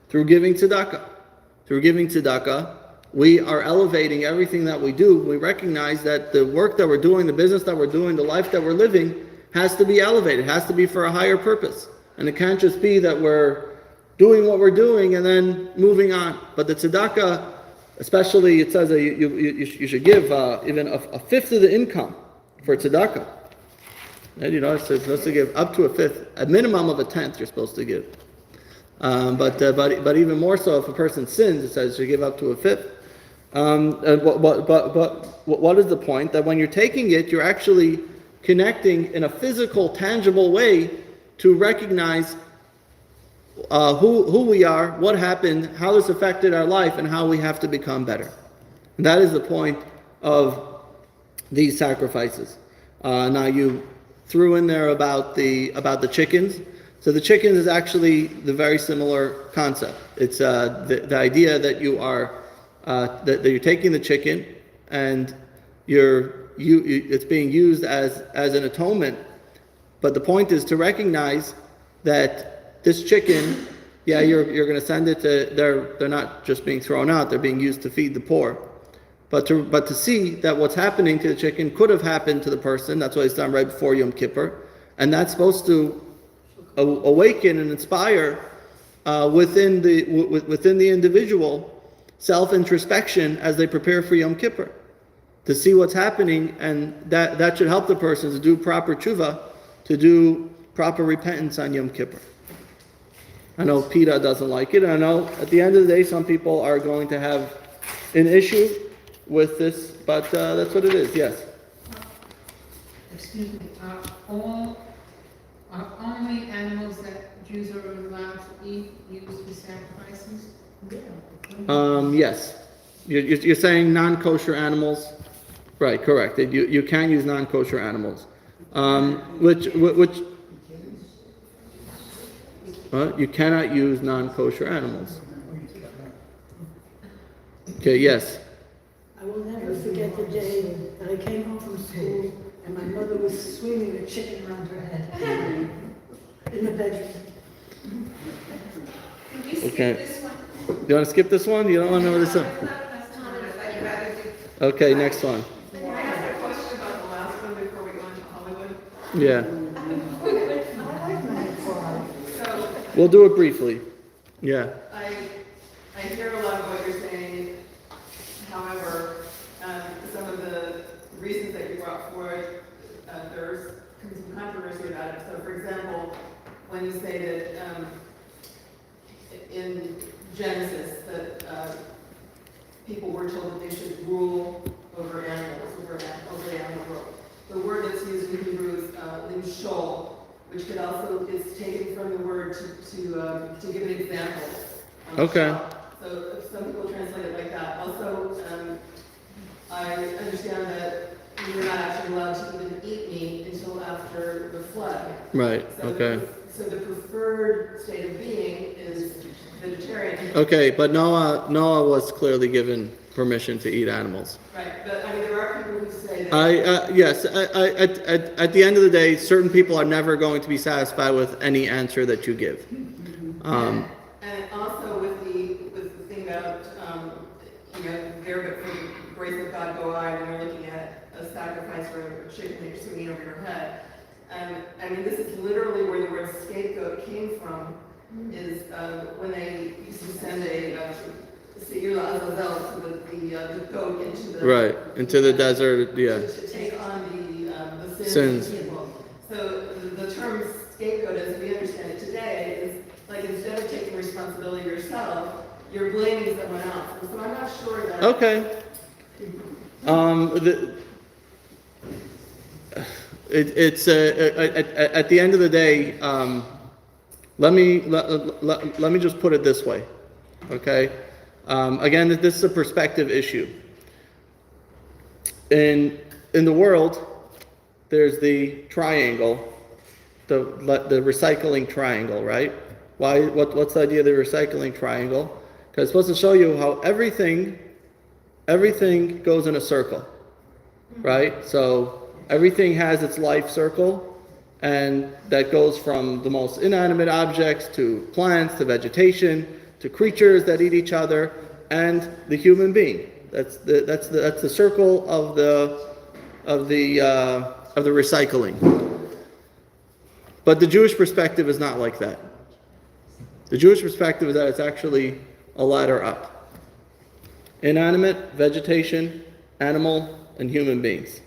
Through giving tzedakah. Through giving tzedakah, we are elevating everything that we do. We recognize that the work that we're doing, the business that we're doing, the life that we're living has to be elevated. It has to be for a higher purpose. And it can't just be that we're doing what we're doing and then moving on. But the tzedakah, especially, it says that you should give even a fifth of the income for tzedakah. And it says you're supposed to give up to a fifth, a minimum of a tenth you're supposed to give. But even more so, if a person sins, it says you give up to a fifth. But what is the point? That when you're taking it, you're actually connecting in a physical, tangible way to recognize who we are, what happened, how this affected our life, and how we have to become better. And that is the point of these sacrifices. Now you threw in there about the chickens. So the chickens is actually the very similar concept. It's the idea that you are that you're taking the chicken and it's being used as an atonement. But the point is to recognize that this chicken, yeah, you're going to send it to, they're not just being thrown out, they're being used to feed the poor. But to see that what's happening to the chicken could have happened to the person, that's why it's done right before Yom Kippur, and that's supposed to awaken and inspire within the individual self-introspection as they prepare for Yom Kippur, to see what's happening, and that should help the person to do proper tshuva, to do proper repentance on Yom Kippur. I know PETA doesn't like it, and I know at the end of the day some people are going to have an issue with this, but that's what it is, yes. Excuse me, are only animals that Jews are allowed to eat used for sacrifices? Yes. You're saying non-kosher animals? Right, correct. You can use non-kosher animals. You cannot use non-kosher animals. Okay, yes. I will never forget the day that I came home from school and my mother was swinging a chicken around her head in the bedroom. Okay. You want to skip this one? You don't want to know this one? Okay, next one. Can I ask a question about the last one before we go into Hollywood? Yeah. So, We'll do it briefly. Yeah. I hear a lot of what you're saying. However, some of the reasons that you brought forward, there's some controversy about it. So, for example, when you say that in Genesis that people were told that they should rule over animals, over the animal world. The word that's used in Hebrew is limshol, which could also is taken from the word to give an example. Okay. So some people translate it like that. Also, I understand that we were not actually allowed to even eat meat until after the flood. Right. So Okay. So the preferred state of being is vegetarian. Okay, but Noah was clearly given permission to eat animals. Right, but I mean, there are people who say that. Yes. At the end of the day, certain people are never going to be satisfied with any answer that you give. And also with the thing about, there, but for the grace of God go I, when you're looking at a sacrifice for a chicken that you're swinging over your head. I mean, this is literally where the word scapegoat came from, is when they used to send a Seir Azazel, so the goat into the desert, yeah. to take on the Sins. of the people. So the term scapegoat, as we understand it today, is like instead of taking responsibility yourself, you're blaming someone else. And so I'm not sure that. Okay. It's at the end of the day. Let me just put it this way, okay? Again, this is a perspective issue. In the world, there's the triangle, the recycling triangle, right? Why? What's the idea of the recycling triangle? Because it's supposed to show you how everything goes in a circle, right? So everything has its life circle. And that goes from the most inanimate objects to plants, to vegetation, to creatures that eat each other, and the human being. That's the circle of the recycling. But the Jewish perspective is not like that. The Jewish perspective is that it's actually a ladder up. Inanimate, vegetation, animal, and human beings.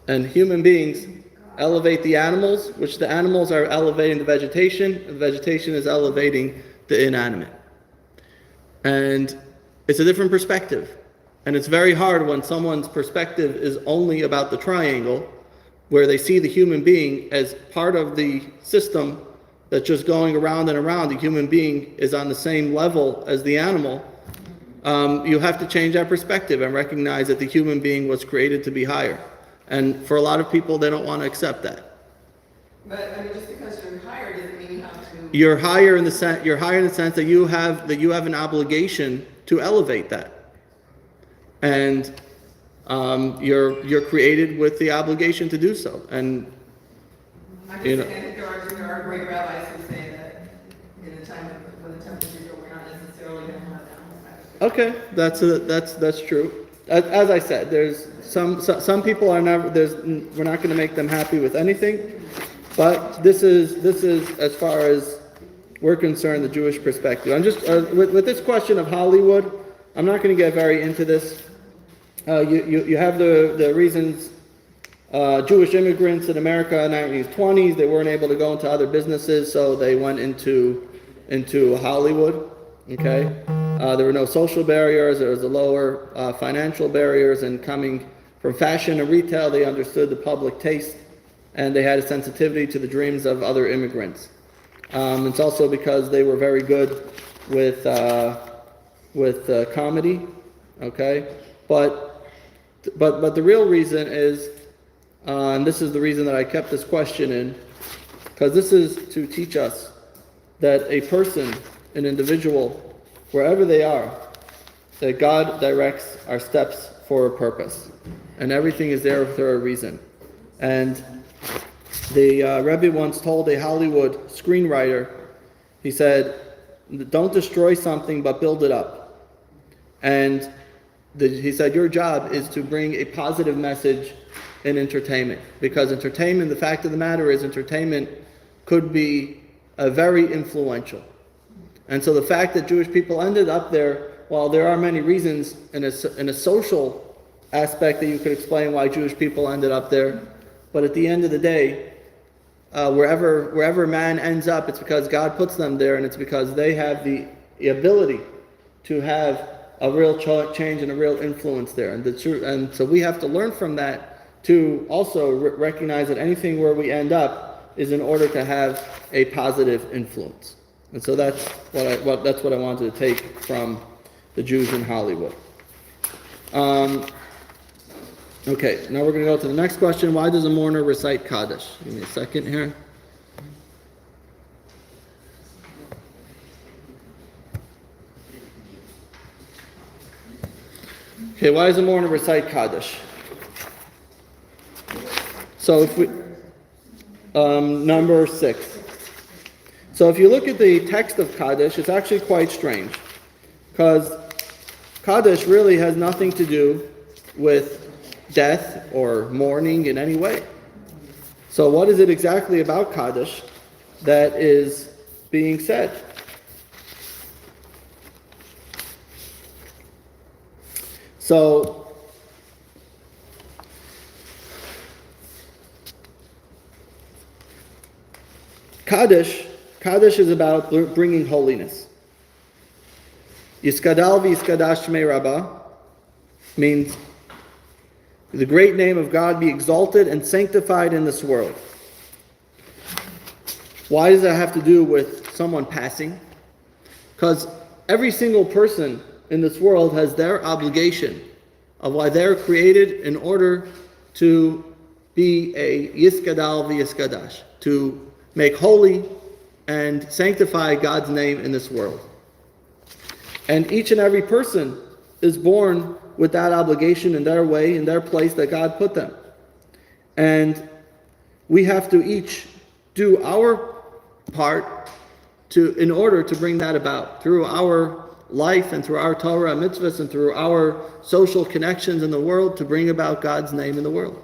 And human beings elevate the animals, which the animals are elevating the vegetation is elevating the inanimate. And it's a different perspective. And it's very hard when someone's perspective is only about the triangle, where they see the human being as part of the system that's just going around and around. The human being is on the same level as the animal. you have to change that perspective and recognize that the human being was created to be higher. And for a lot of people, they don't want to accept that. But, I mean, just because you're hired doesn't mean you have to. You're higher in the sense that you have an obligation to elevate that. And you're created with the obligation to do so. And I'm you just know, saying, I think there are great rabbis who say that in the time when the temple is rebuilt, we're not necessarily going to have animal sacrifice. okay, that's true. As I said, there's some people are never we're not going to make them happy with anything, but this is as far as we're concerned, the Jewish perspective. I'm just with this question of Hollywood. I'm not going to get very into this. You have the reasons. Jewish immigrants in America in the 1920s, they weren't able to go into other businesses, so they went into Hollywood. Okay, there were no social barriers. There was a lower financial barriers, and coming from fashion and retail, they understood the public taste, and they had a sensitivity to the dreams of other immigrants. It's also because they were very good with comedy. Okay, but the real reason is. And this is the reason that I kept this question in, because this is to teach us that a person, an individual, wherever they are, that God directs our steps for a purpose. And everything is there for a reason. And the Rebbe once told a Hollywood screenwriter, he said, don't destroy something, but build it up. And he said, your job is to bring a positive message in entertainment, because entertainment, the fact of the matter is, entertainment could be very influential. And so the fact that Jewish people ended up there, while there are many reasons in a social aspect that you could explain why Jewish people ended up there, but at the end of the day, wherever man ends up, it's because God puts them there, and it's because they have the ability to have a real change and a real influence there. And so we have to learn from that to also recognize that anything where we end up is in order to have a positive influence. And so that's what I wanted to take from the Jews in Hollywood. Okay, now we're going to go to the next question. Why does a mourner recite Kaddish? Give me a second here. Okay, why does a mourner recite Kaddish? So if we, number 6. So if you look at the text of Kaddish, it's actually quite strange, because Kaddish really has nothing to do with death or mourning in any way. So what is it exactly about Kaddish that is being said? So Kaddish is about bringing holiness. Yiskadal v'yiskadash shmei Rabbah means the great name of God be exalted and sanctified in this world. Why does that have to do with someone passing? Because every single person in this world has their obligation of why they're created in order to be a Yiskadal v'yiskadash, to make holy and sanctify God's name in this world. And each and every person is born with that obligation in their way, in their place that God put them. And we have to each do our part in order to bring that about through our life and through our Torah mitzvahs and through our social connections in the world to bring about God's name in the world.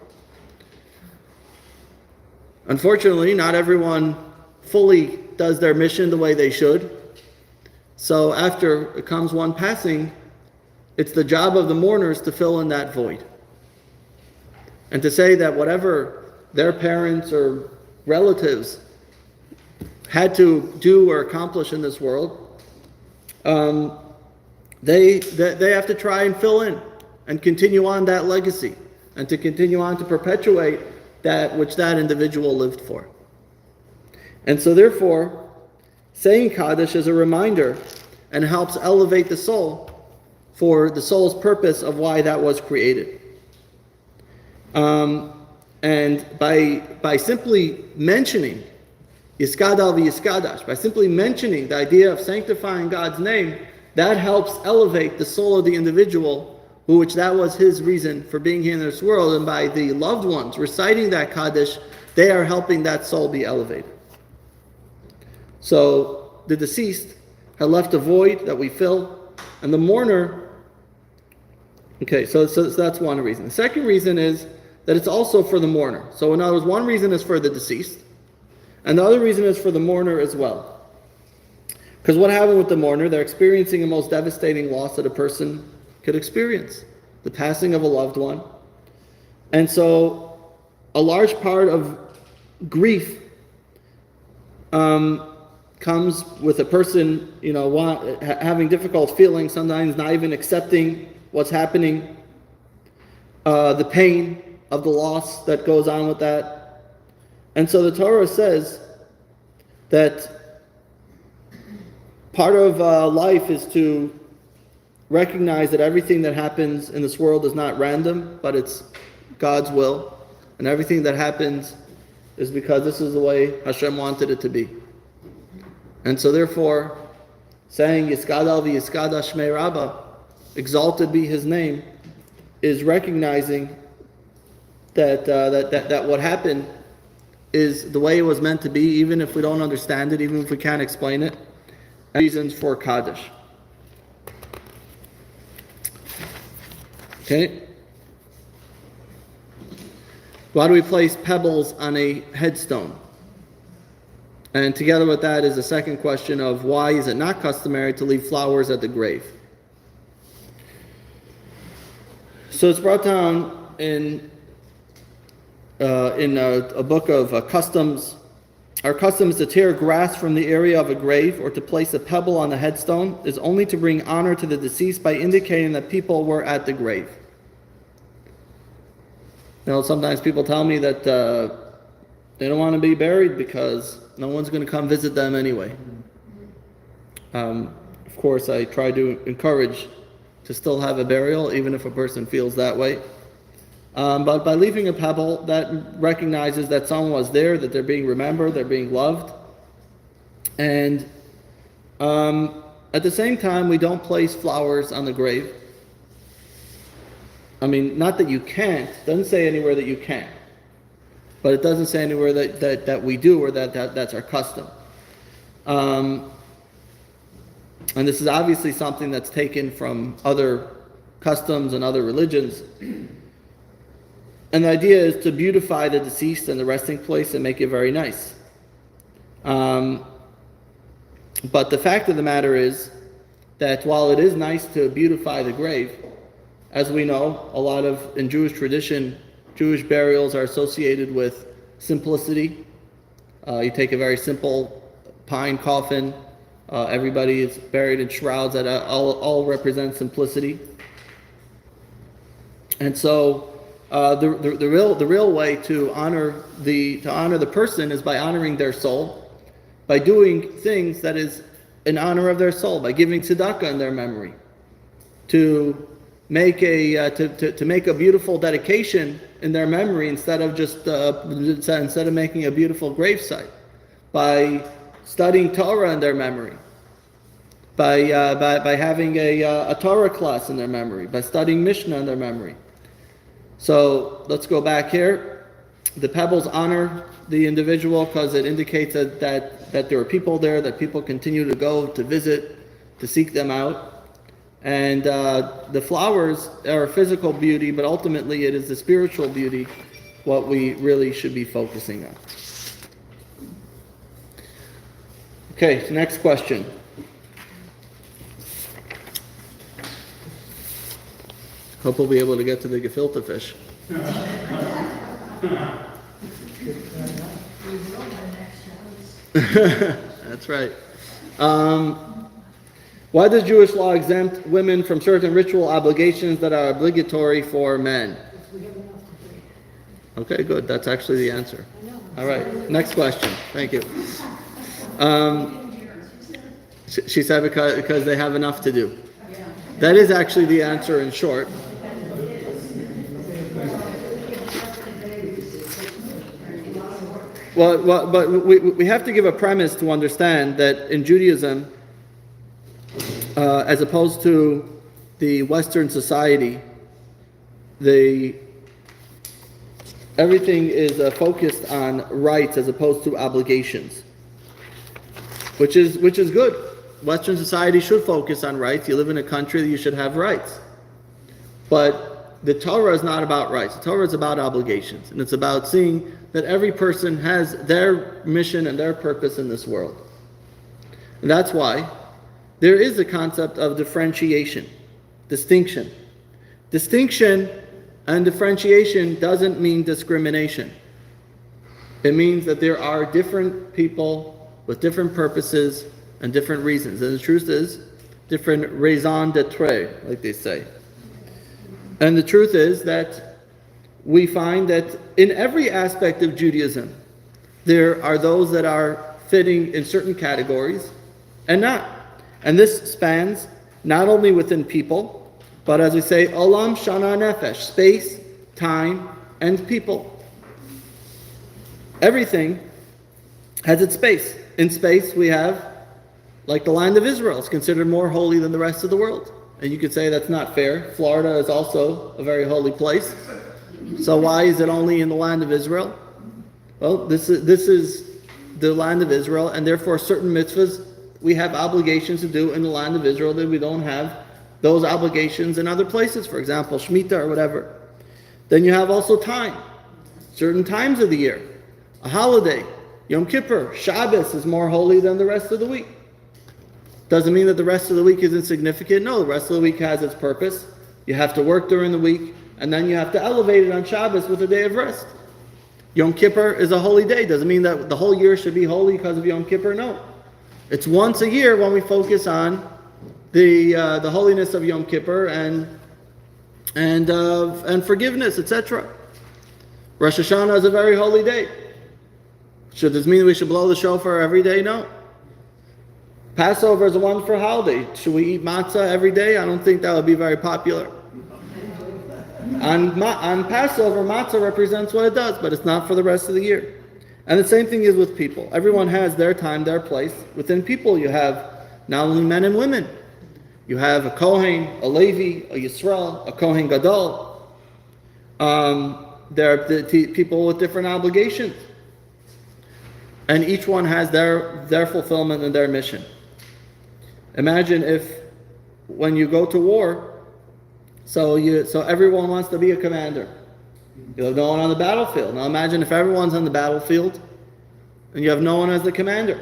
Unfortunately, not everyone fully does their mission the way they should. So after it comes one passing, it's the job of the mourners to fill in that void. And to say that whatever their parents or relatives had to do or accomplish in this world, they have to try and fill in and continue on that legacy and to continue on to perpetuate that which that individual lived for. And so therefore, saying Kaddish is a reminder and helps elevate the soul for the soul's purpose of why that was created. And by simply mentioning Yiskadal v'Yiskadash, by simply mentioning the idea of sanctifying God's name, that helps elevate the soul of the individual, which that was his reason for being here in this world. And by the loved ones reciting that Kaddish, they are helping that soul be elevated. So the deceased had left a void that we fill, and the mourner. Okay, so that's one reason. The second reason is that it's also for the mourner. So in other words, one reason is for the deceased, and the other reason is for the mourner as well. Because what happened with the mourner? They're experiencing the most devastating loss that a person could experience, the passing of a loved one. And so a large part of grief comes with a person, having difficult feelings, sometimes not even accepting what's happening, the pain of the loss that goes on with that. And so the Torah says that part of life is to recognize that everything that happens in this world is not random, but it's God's will. And everything that happens is because this is the way Hashem wanted it to be. And so therefore, saying Yiskadal v'Yiskadash Shmei Rabbah, exalted be his name, is recognizing that what happened is the way it was meant to be, even if we don't understand it, even if we can't explain it. Reasons for Kaddish. Okay? Why do we place pebbles on a headstone? And together with that is the second question of why is it not customary to leave flowers at the grave? So it's brought down in a book of customs. Our custom is to tear grass from the area of a grave or to place a pebble on the headstone is only to bring honor to the deceased by indicating that people were at the grave. Sometimes people tell me that they don't want to be buried because no one's going to come visit them anyway. Of course, I try to encourage to still have a burial, even if a person feels that way. But by leaving a pebble, that recognizes that someone was there, that they're being remembered, they're being loved. And at the same time, we don't place flowers on the grave. I mean, not that you can't. It doesn't say anywhere that you can't. But it doesn't say anywhere that we do or that's our custom. And this is obviously something that's taken from other customs and other religions. And the idea is to beautify the deceased and the resting place and make it very nice. But the fact of the matter is that while it is nice to beautify the grave, as we know, in Jewish tradition, Jewish burials are associated with simplicity. You take a very simple pine coffin. Everybody is buried in shrouds that all represent simplicity. And so the real way to honor the person is by honoring their soul, by doing things that is in honor of their soul, by giving tzedakah in their memory, to make a beautiful dedication in their memory instead of making a beautiful gravesite, by studying Torah in their memory, by having a Torah class in their memory, by studying Mishnah in their memory. So let's go back here. The pebbles honor the individual because it indicates that there are people there, that people continue to go to visit, to seek them out. And the flowers are physical beauty, but ultimately it is the spiritual beauty what we really should be focusing on. Okay, next question. Hope we'll be able to get to the gefilte fish. That's right. Why does Jewish law exempt women from certain ritual obligations that are obligatory for men? Okay, good. That's actually the answer. All right. Next question. Thank you. She said because they have enough to do. That is actually the answer in short. Well, but we have to give a premise to understand that in Judaism, as opposed to the Western society, everything is focused on rights as opposed to obligations, which is good. Western society should focus on rights. You live in a country that you should have rights. But the Torah is not about rights. The Torah is about obligations, and it's about seeing that every person has their mission and their purpose in this world. And that's why there is a concept of differentiation, distinction. Distinction and differentiation doesn't mean discrimination. It means that there are different people with different purposes and different reasons. And the truth is, different raison d'etre, like they say. And the truth is that we find that in every aspect of Judaism, there are those that are fitting in certain categories and not. And this spans not only within people, but as we say, olam shana nefesh, space, time, and people. Everything has its space. In space, we have, like the land of Israel, is considered more holy than the rest of the world. And you could say that's not fair. Florida is also a very holy place. So why is it only in the land of Israel? Well, this is the land of Israel, and therefore certain mitzvahs we have obligations to do in the land of Israel that we don't have those obligations in other places. For example, Shemitah or whatever. Then you have also time. Certain times of the year. A holiday. Yom Kippur, Shabbos is more holy than the rest of the week. Doesn't mean that the rest of the week is insignificant. No, the rest of the week has its purpose. You have to work during the week, and then you have to elevate it on Shabbos with a day of rest. Yom Kippur is a holy day. Doesn't mean that the whole year should be holy because of Yom Kippur. No. It's once a year when we focus on the holiness of Yom Kippur and forgiveness, etc. Rosh Hashanah is a very holy day. Should this mean we should blow the shofar every day? No. Passover is a wonderful holiday. Should we eat matzah every day? I don't think that would be very popular. On Passover, matzah represents what it does, but it's not for the rest of the year. And the same thing is with people. Everyone has their time, their place. Within people, you have not only men and women. You have a Kohen, a Levi, a Yisrael, a Kohen Gadol. There are people with different obligations. And each one has their fulfillment and their mission. Imagine if when you go to war, so everyone wants to be a commander. You have no one on the battlefield. Now imagine if everyone's on the battlefield and you have no one as the commander.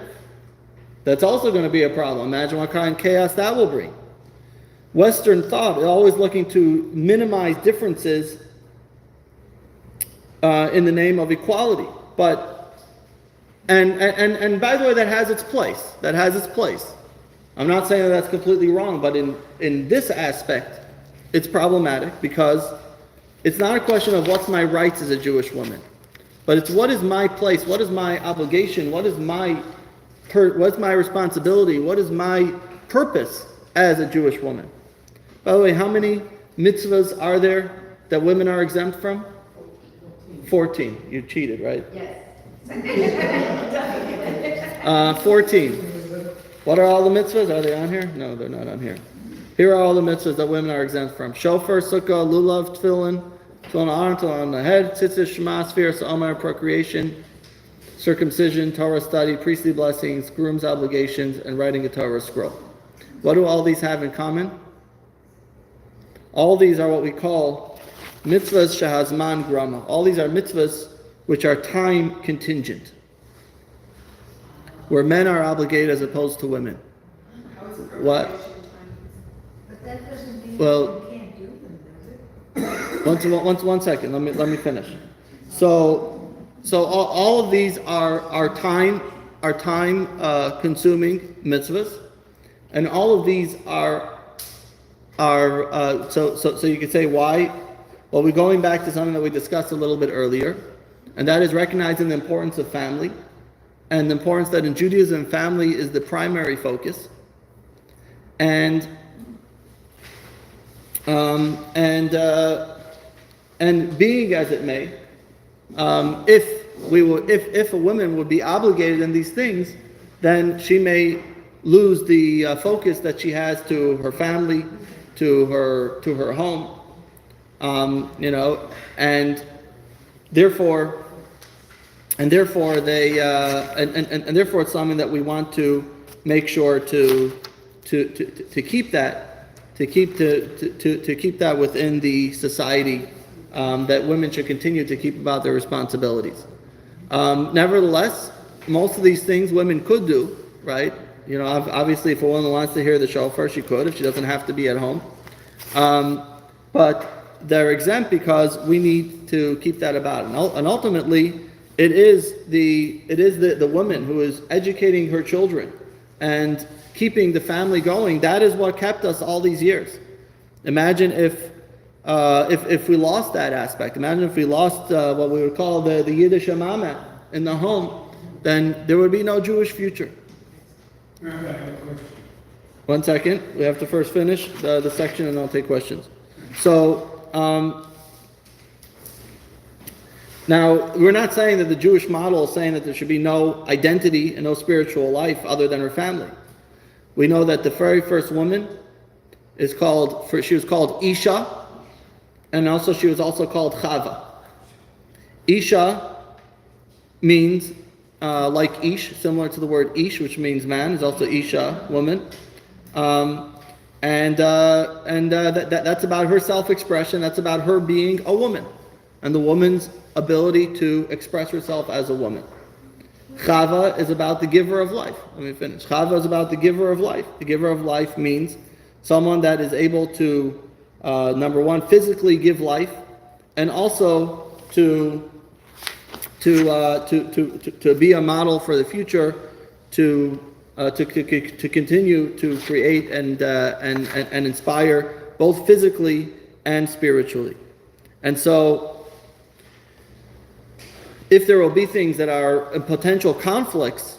That's also going to be a problem. Imagine what kind of chaos that will bring. Western thought is always looking to minimize differences in the name of equality. And by the way, that has its place. That has its place. I'm not saying that that's completely wrong, but in this aspect, it's problematic because it's not a question of what's my rights as a Jewish woman, but it's what is my place, what is my obligation, what's my responsibility, what is my purpose as a Jewish woman. By the way, how many mitzvahs are there that women are exempt from? 14. You cheated, right? Yes. 14. What are all the mitzvahs? Are they on here? No, they're not on here. Here are all the mitzvahs that women are exempt from. Shofar, sukkah, lulav, tefillin, tefillin on, tefillin on the head, tzitzis, shema, sphere, sa'omar, procreation, circumcision, Torah study, priestly blessings, groom's obligations, and writing a Torah scroll. What do all these have in common? All these are what we call mitzvahs shehazman grama. All these are mitzvahs which are time contingent, where men are obligated as opposed to women. What? But that doesn't mean Well, you can't do them, does it? one second. Let me finish. So all of these are time consuming mitzvahs, and all of these are so you could say why? Well, we're going back to something that we discussed a little bit earlier, and that is recognizing the importance of family, and the importance that in Judaism family is the primary focus, and And being as it may, if a woman would be obligated in these things, then she may lose the focus that she has to her family, to her home, and therefore they and therefore it's something that we want to make sure to keep that to keep that within the society, that women should continue to keep about their responsibilities. Nevertheless, most of these things women could do, right? Obviously, if a woman wants to hear the shofar, she could, if she doesn't have to be at home. But they're exempt because we need to keep that about. And ultimately, it is the woman who is educating her children and keeping the family going. That is what kept us all these years. Imagine if we lost that aspect. Imagine if we lost what we would call the Yiddish mama in the home, then there would be no Jewish future. Rabbi, I have a question. 1 second. We have to first finish the section and I'll take questions. So, now, we're not saying that the Jewish model is saying that there should be no identity and no spiritual life other than her family. We know that the very first woman she was called Isha, and also she was also called Chava. Isha means like Ish, similar to the word Ish, which means man, is also Isha, woman. That's about her self-expression. That's about her being a woman, and the woman's ability to express herself as a woman. Chava is about the giver of life. Let me finish. Chava is about the giver of life. The giver of life means someone that is able to, number one, physically give life, and also to be a model for the future, to continue to create and inspire both physically and spiritually. And so, if there will be things that are potential conflicts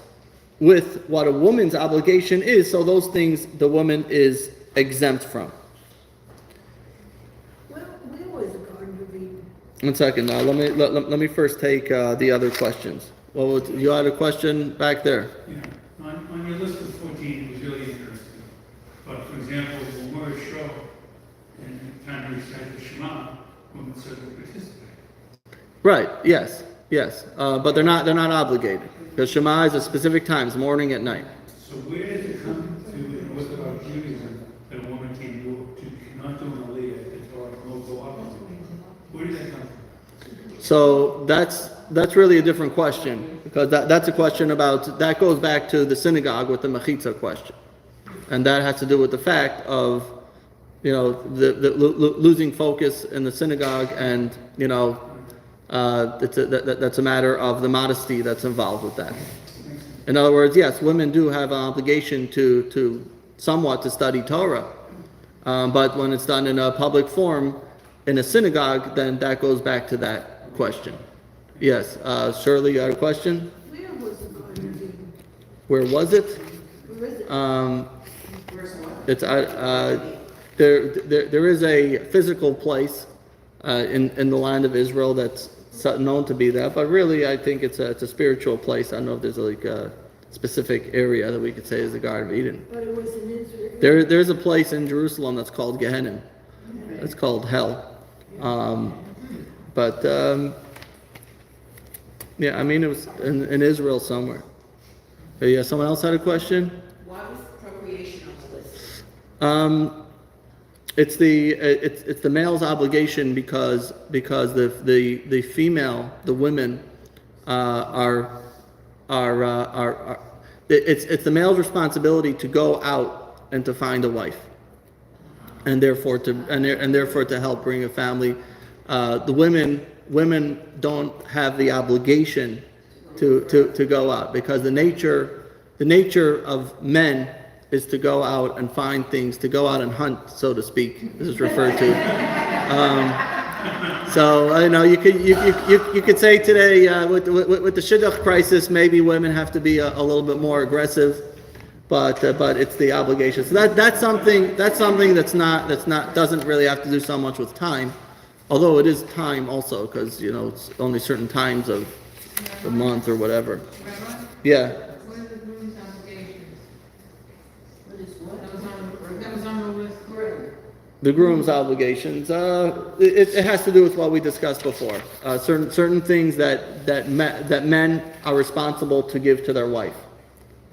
with what a woman's obligation is, so those things the woman is exempt from. Where was the Garden of Eden? 1 second. Let me first take the other questions. Well, you had a question back there. Yeah, on your list of 14, it was really interesting. But for example, the word show, and time we recite the Shema, women certainly participate. Right. Yes. But they're not obligated, because Shema is at specific times, morning and night. So where did it come to, and what about Judaism, that a woman cannot do an aliyah or go up? Where did that come from? So that's really a different question, because that's a question that goes back to the synagogue with the mechitza question, and that has to do with the fact of the losing focus in the synagogue, and that's a matter of the modesty that's involved with that. In other words, yes, women do have an obligation to somewhat to study Torah, but when it's done in a public forum, in a synagogue, then that goes back to that question. Yes, Shirley, you had a question? Where was the Garden of Eden? Where was it? Where is it? It's there is a physical place in the land of Israel that's known to be that, but really I think it's a spiritual place. I don't know if there's like a specific area that we could say is the Garden of Eden. But it was in Israel. There's a place in Jerusalem that's called Gehenna. It's called hell. Yeah, I mean it was in Israel somewhere. Yeah, someone else had a question? Why was procreation on the list? It's the male's obligation because the female, the women it's the male's responsibility to go out and to find a wife, and therefore to help bring a family. The women don't have the obligation to go out, because the nature of men is to go out and find things, to go out and hunt, so to speak. This is referred to. So I know you could say today with the shidduch crisis, maybe women have to be a little bit more aggressive. but it's the obligation. So that's something doesn't really have to do so much with time, although it is time also, because it's only certain times of the month or whatever. Rabbi, Yeah. what are the groom's obligations? What is what? That was on the list. The groom's obligations. It has to do with what we discussed before. Certain things that men are responsible to give to their wife.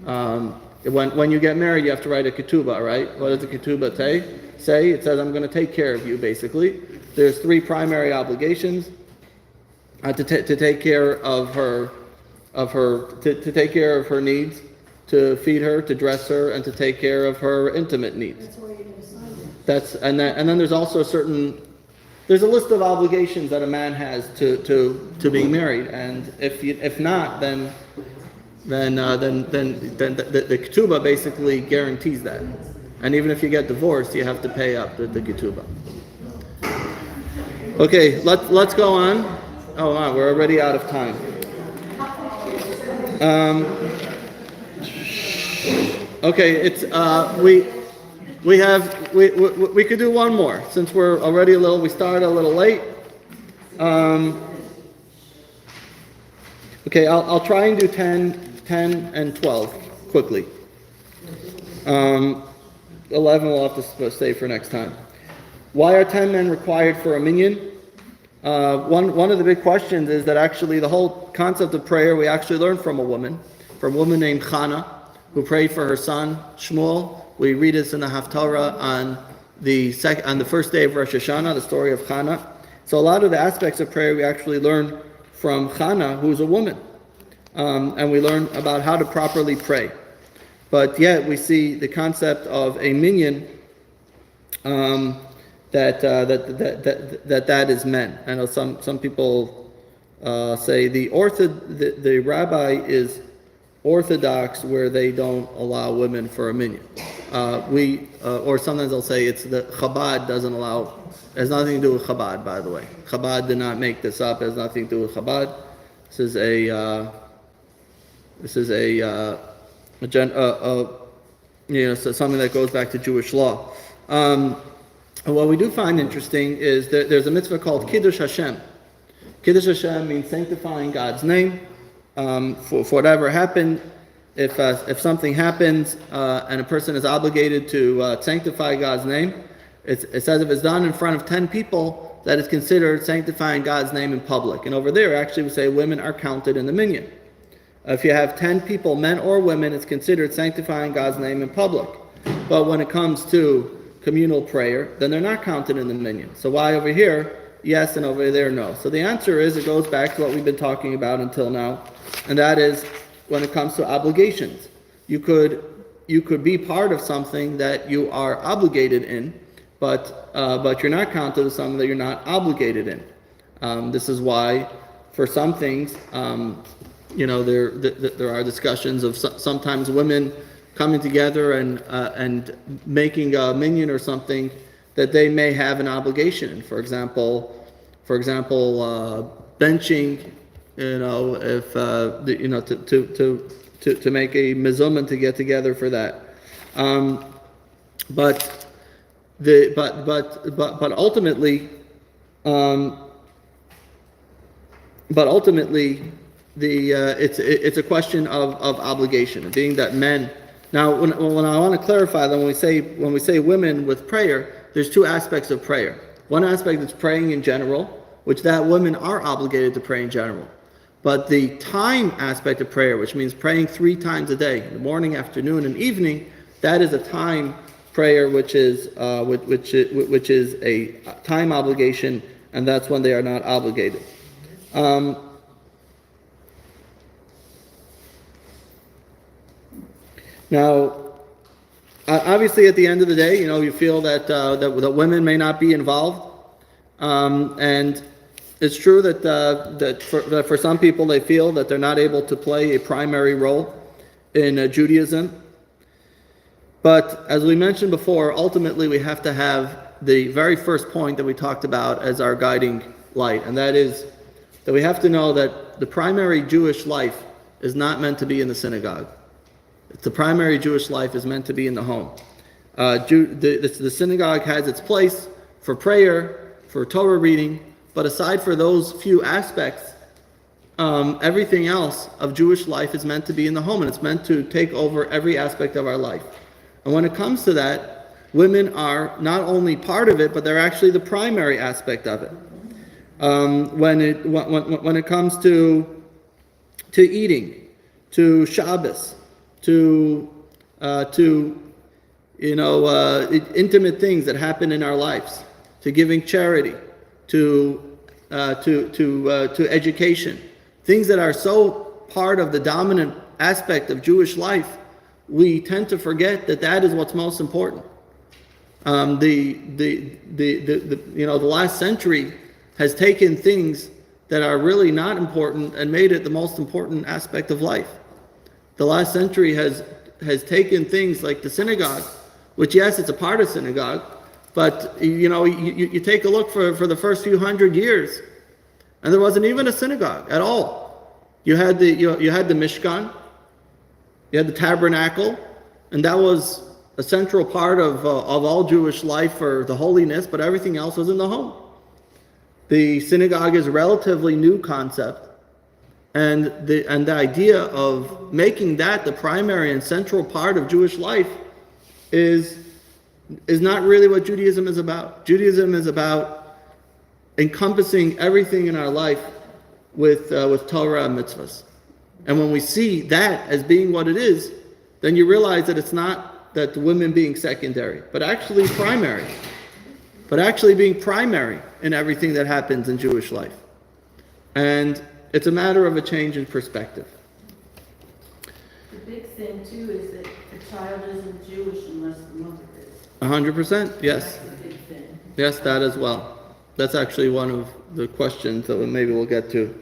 When you get married, you have to write a ketubah, right? What does the ketubah say? It says, "I'm going to take care of you." Basically, there's 3 primary obligations: to take care of her, to take care of her needs, to feed her, to dress her, and to take care of her intimate needs. That's why you're gonna sign it. And then there's also there's a list of obligations that a man has to being married, and if not, then the ketubah basically guarantees that. And even if you get divorced, you have to pay up the ketubah. Okay, let's go on. Oh wow, we're already out of time. Okay, it's we could do one more since we started a little late. Okay, I'll try and do 10 and 12 quickly. 11 we'll have to save for next time. Why are 10 men required for a minyan? One of the big questions is that actually the whole concept of prayer we actually learned from a woman named Chana, who prayed for her son Shmuel. We read this in the Haftarah on the first day of Rosh Hashanah, the story of Chana. So a lot of the aspects of prayer we actually learn from Chana, who's a woman, and we learn about how to properly pray. But yet we see the concept of a minyan that is men. I know some people say the rabbi is orthodox where they don't allow women for a minyan. Or sometimes they'll say it's the Chabad doesn't allow. It has nothing to do with Chabad, by the way. Chabad did not make this up. It has nothing to do with Chabad. This is something that goes back to Jewish law. What we do find interesting is that there's a mitzvah called Kiddush Hashem. Kiddush Hashem means sanctifying God's name. For whatever happened, if something happens and a person is obligated to sanctify God's name, it says if it's done in front of 10 people, that is considered sanctifying God's name in public. And over there, actually, we say women are counted in the minyan. If you have 10 people, men or women, it's considered sanctifying God's name in public. But when it comes to communal prayer, then they're not counted in the minyan. So why over here, yes, and over there, no? So the answer is, it goes back to what we've been talking about until now, and that is when it comes to obligations. You could be part of something that you are obligated in, but you're not counted as something that you're not obligated in. This is why, for some things, there are discussions of sometimes women coming together and making a minyan or something that they may have an obligation in. For example, benching, if to make a mezuzah to get together for that. But ultimately, it's a question of obligation, being that men. Now, when I want to clarify that when we say women with prayer, there's 2 aspects of prayer. One aspect is praying in general, which that women are obligated to pray in general. But the time aspect of prayer, which means praying 3 times a day, in the morning, afternoon, and evening, that is a time prayer, which is a time obligation, and that's when they are not obligated. Now, obviously, at the end of the day, you feel that women may not be involved, and it's true that for some people they feel that they're not able to play a primary role in Judaism. But as we mentioned before, ultimately we have to have the very first point that we talked about as our guiding light, and that is that we have to know that the primary Jewish life is not meant to be in the synagogue. The primary Jewish life is meant to be in the home. The synagogue has its place for prayer, for Torah reading, but aside for those few aspects, everything else of Jewish life is meant to be in the home, and it's meant to take over every aspect of our life. And when it comes to that, women are not only part of it, but they're actually the primary aspect of it. When it comes to eating, to Shabbos, to intimate things that happen in our lives, to giving charity, to education, things that are so part of the dominant aspect of Jewish life, we tend to forget that is what's most important. The last century has taken things that are really not important and made it the most important aspect of life. The last century has taken things like the synagogue, which yes, it's a part of synagogue, but you take a look for the first few hundred years, and there wasn't even a synagogue at all. You had the Mishkan, you had the tabernacle, and that was a central part of all Jewish life for the holiness, but everything else was in the home. The synagogue is a relatively new concept, and the idea of making that the primary and central part of Jewish life is not really what Judaism is about. Judaism is about encompassing everything in our life with Torah and mitzvahs. And when we see that as being what it is, then you realize that it's not that the women being secondary, but actually primary. But actually being primary in everything that happens in Jewish life. And it's a matter of a change in perspective. The big thing too is that the child isn't Jewish unless the mother is. 100%, yes. That's a big thing. Yes, that as well. That's actually one of the questions that maybe we'll get to.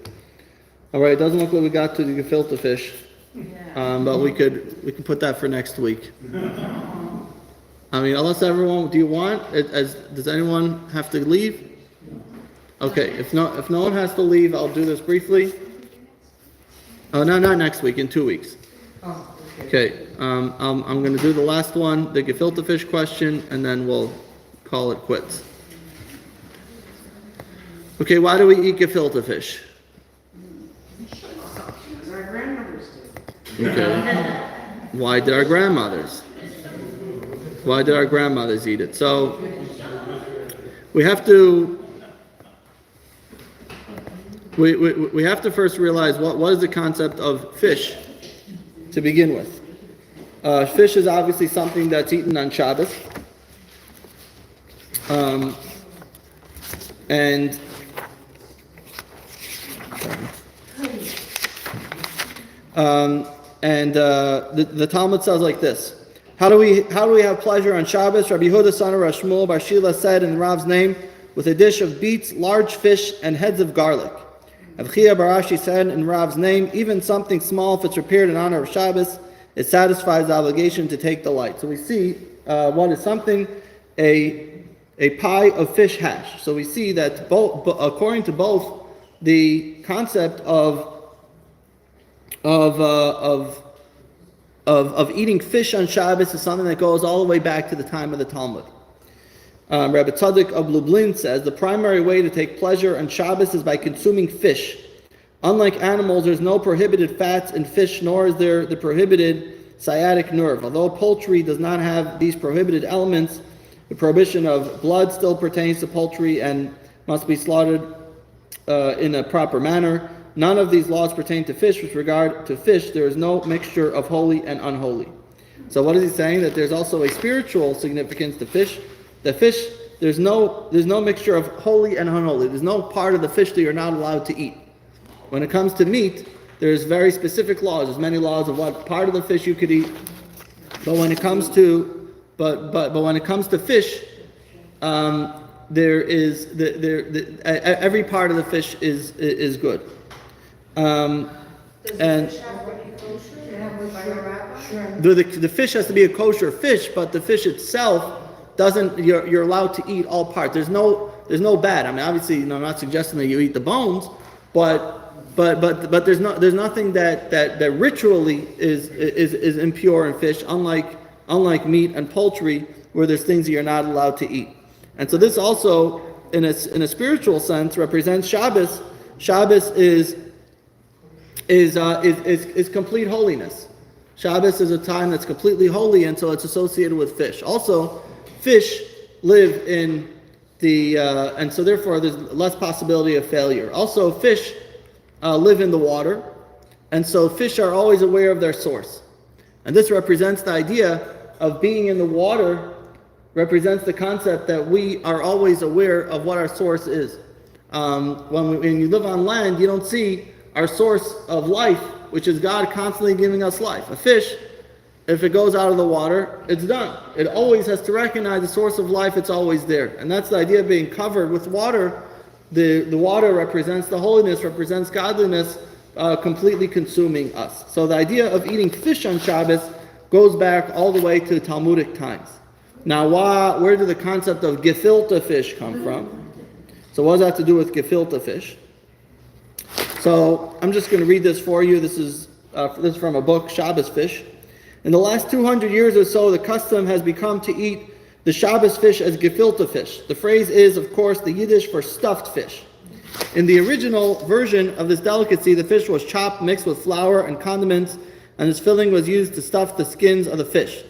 All right, it doesn't look like we got to the gefilte fish, but we can put that for next week. I mean, unless everyone, does anyone have to leave? Okay, if no one has to leave, I'll do this briefly. Oh, no, not next week, in 2 weeks. Okay, I'm going to do the last one, the gefilte fish question, and then we'll call it quits. Okay, why do we eat gefilte fish? Because our grandmothers did. Okay. Why did our grandmothers? Why did our grandmothers eat it? So we have to first realize what is the concept of fish to begin with. Fish is obviously something that's eaten on Shabbos, the Talmud says like this. How do we have pleasure on Shabbos? Rabbi Yehuda son of Rav Shmuel bar Shila said in Rav's name, with a dish of beets, large fish, and heads of garlic. Rav Chia bar Ashi said in Rav's name, even something small, if it's prepared in honor of Shabbos, it satisfies the obligation to take delight. So we see what is something, a pie of fish hash. So we see that according to both, the concept of eating fish on Shabbos is something that goes all the way back to the time of the Talmud. Rabbi Tzadok of Lublin says the primary way to take pleasure on Shabbos is by consuming fish. Unlike animals, there's no prohibited fats in fish, nor is there the prohibited sciatic nerve. Although poultry does not have these prohibited elements, the prohibition of blood still pertains to poultry and must be slaughtered in a proper manner. None of these laws pertain to fish. With regard to fish, there is no mixture of holy and unholy. So what is he saying? That there's also a spiritual significance to fish. The fish, there's no mixture of holy and unholy. There's no part of the fish that you're not allowed to eat. When it comes to meat, there's very specific laws. There's many laws of what part of the fish you could eat. But when it comes to when it comes to fish, every part of the fish is good. The fish has to be a kosher fish, but the fish itself doesn't. You're allowed to eat all parts. There's no bad. I mean, obviously, I'm not suggesting that you eat the bones, but but there's nothing that ritually is impure in fish, unlike meat and poultry, where there's things that you're not allowed to eat. And so this also, in a spiritual sense, represents Shabbos. Shabbos is complete holiness. Shabbos is a time that's completely holy, and so it's associated with fish. Also, fish live in the, and so therefore there's less possibility of failure. Also, fish live in the water, and so fish are always aware of their source. And this represents the idea of being in the water, represents the concept that we are always aware of what our source is. When you live on land, you don't see our source of life, which is God constantly giving us life. A fish, if it goes out of the water, it's done. It always has to recognize the source of life, it's always there. And that's the idea of being covered with water. The water represents the holiness, represents godliness, completely consuming us. So the idea of eating fish on Shabbos goes back all the way to Talmudic times. Now, where did the concept of gefilte fish come from? So what does that have to do with gefilte fish? So I'm just going to read this for you. This is from a book, Shabbos Fish. In the last 200 years or so, the custom has become to eat the Shabbos fish as gefilte fish. The phrase is, of course, the Yiddish for stuffed fish. In the original version of this delicacy, the fish was chopped, mixed with flour and condiments, and its filling was used to stuff the skins of the fish.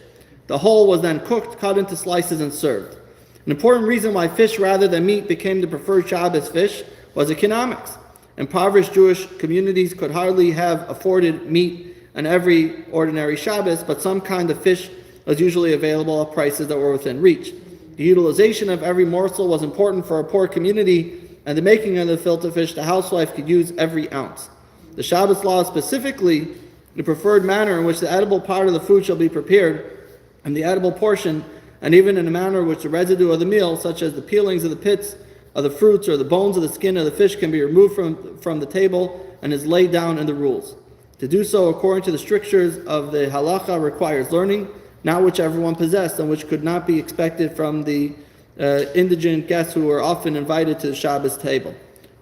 The whole was then cooked, cut into slices, and served. An important reason why fish rather than meat became the preferred Shabbos fish was economics. Impoverished Jewish communities could hardly have afforded meat on every ordinary Shabbos, but some kind of fish was usually available at prices that were within reach. The utilization of every morsel was important for a poor community, and the making of the gefilte fish, the housewife could use every ounce. The Shabbos law specifically, the preferred manner in which the edible part of the food shall be prepared, and the edible portion, and even in a manner in which the residue of the meal, such as the peelings of the pits of the fruits or the bones of the skin of the fish, can be removed from the table and is laid down in the rules. To do so according to the strictures of the halacha requires learning, not which everyone possessed, and which could not be expected from the indigent guests who were often invited to the Shabbos table.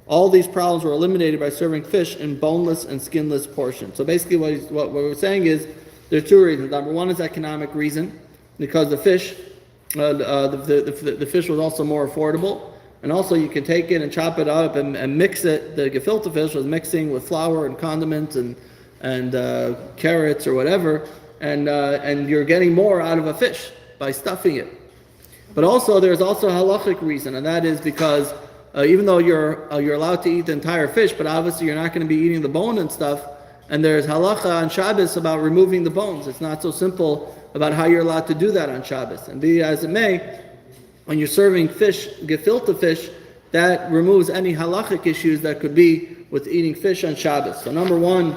All these problems were eliminated by serving fish in boneless and skinless portions. So basically what we're saying is, there are two reasons. Number one is economic reason, because the fish, the fish was also more affordable, and also you can take it and chop it up and mix it. The gefilte fish was mixing with flour and condiments and carrots or whatever, and you're getting more out of a fish by stuffing it. But also there's also a halachic reason, and that is because even though you're allowed to eat the entire fish, but obviously you're not going to be eating the bone and stuff. And there's halacha on Shabbos about removing the bones. It's not so simple about how you're allowed to do that on Shabbos. And be as it may, when you're serving fish, gefilte fish, that removes any halachic issues that could be with eating fish on Shabbos. So number one,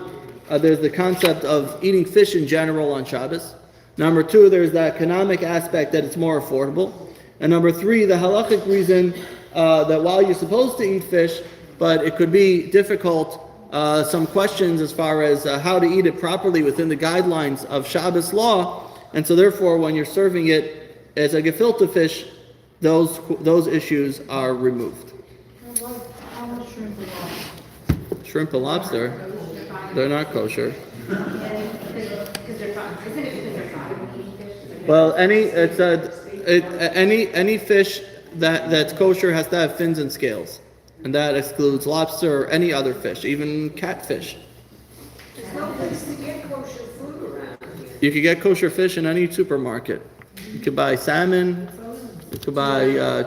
there's the concept of eating fish in general on Shabbos. Number two, there's the economic aspect that it's more affordable. And number three, the halachic reason that while you're supposed to eat fish, but it could be difficult, some questions as far as how to eat it properly within the guidelines of Shabbos law, and so therefore when you're serving it as a gefilte fish, those issues are removed. How much shrimp and lobster? Shrimp and lobster, they're not kosher. Well, any fish that's kosher has to have fins and scales. And that excludes lobster or any other fish, even catfish. There's no place to get kosher food around here. You can get kosher fish in any supermarket. You could buy salmon, you could buy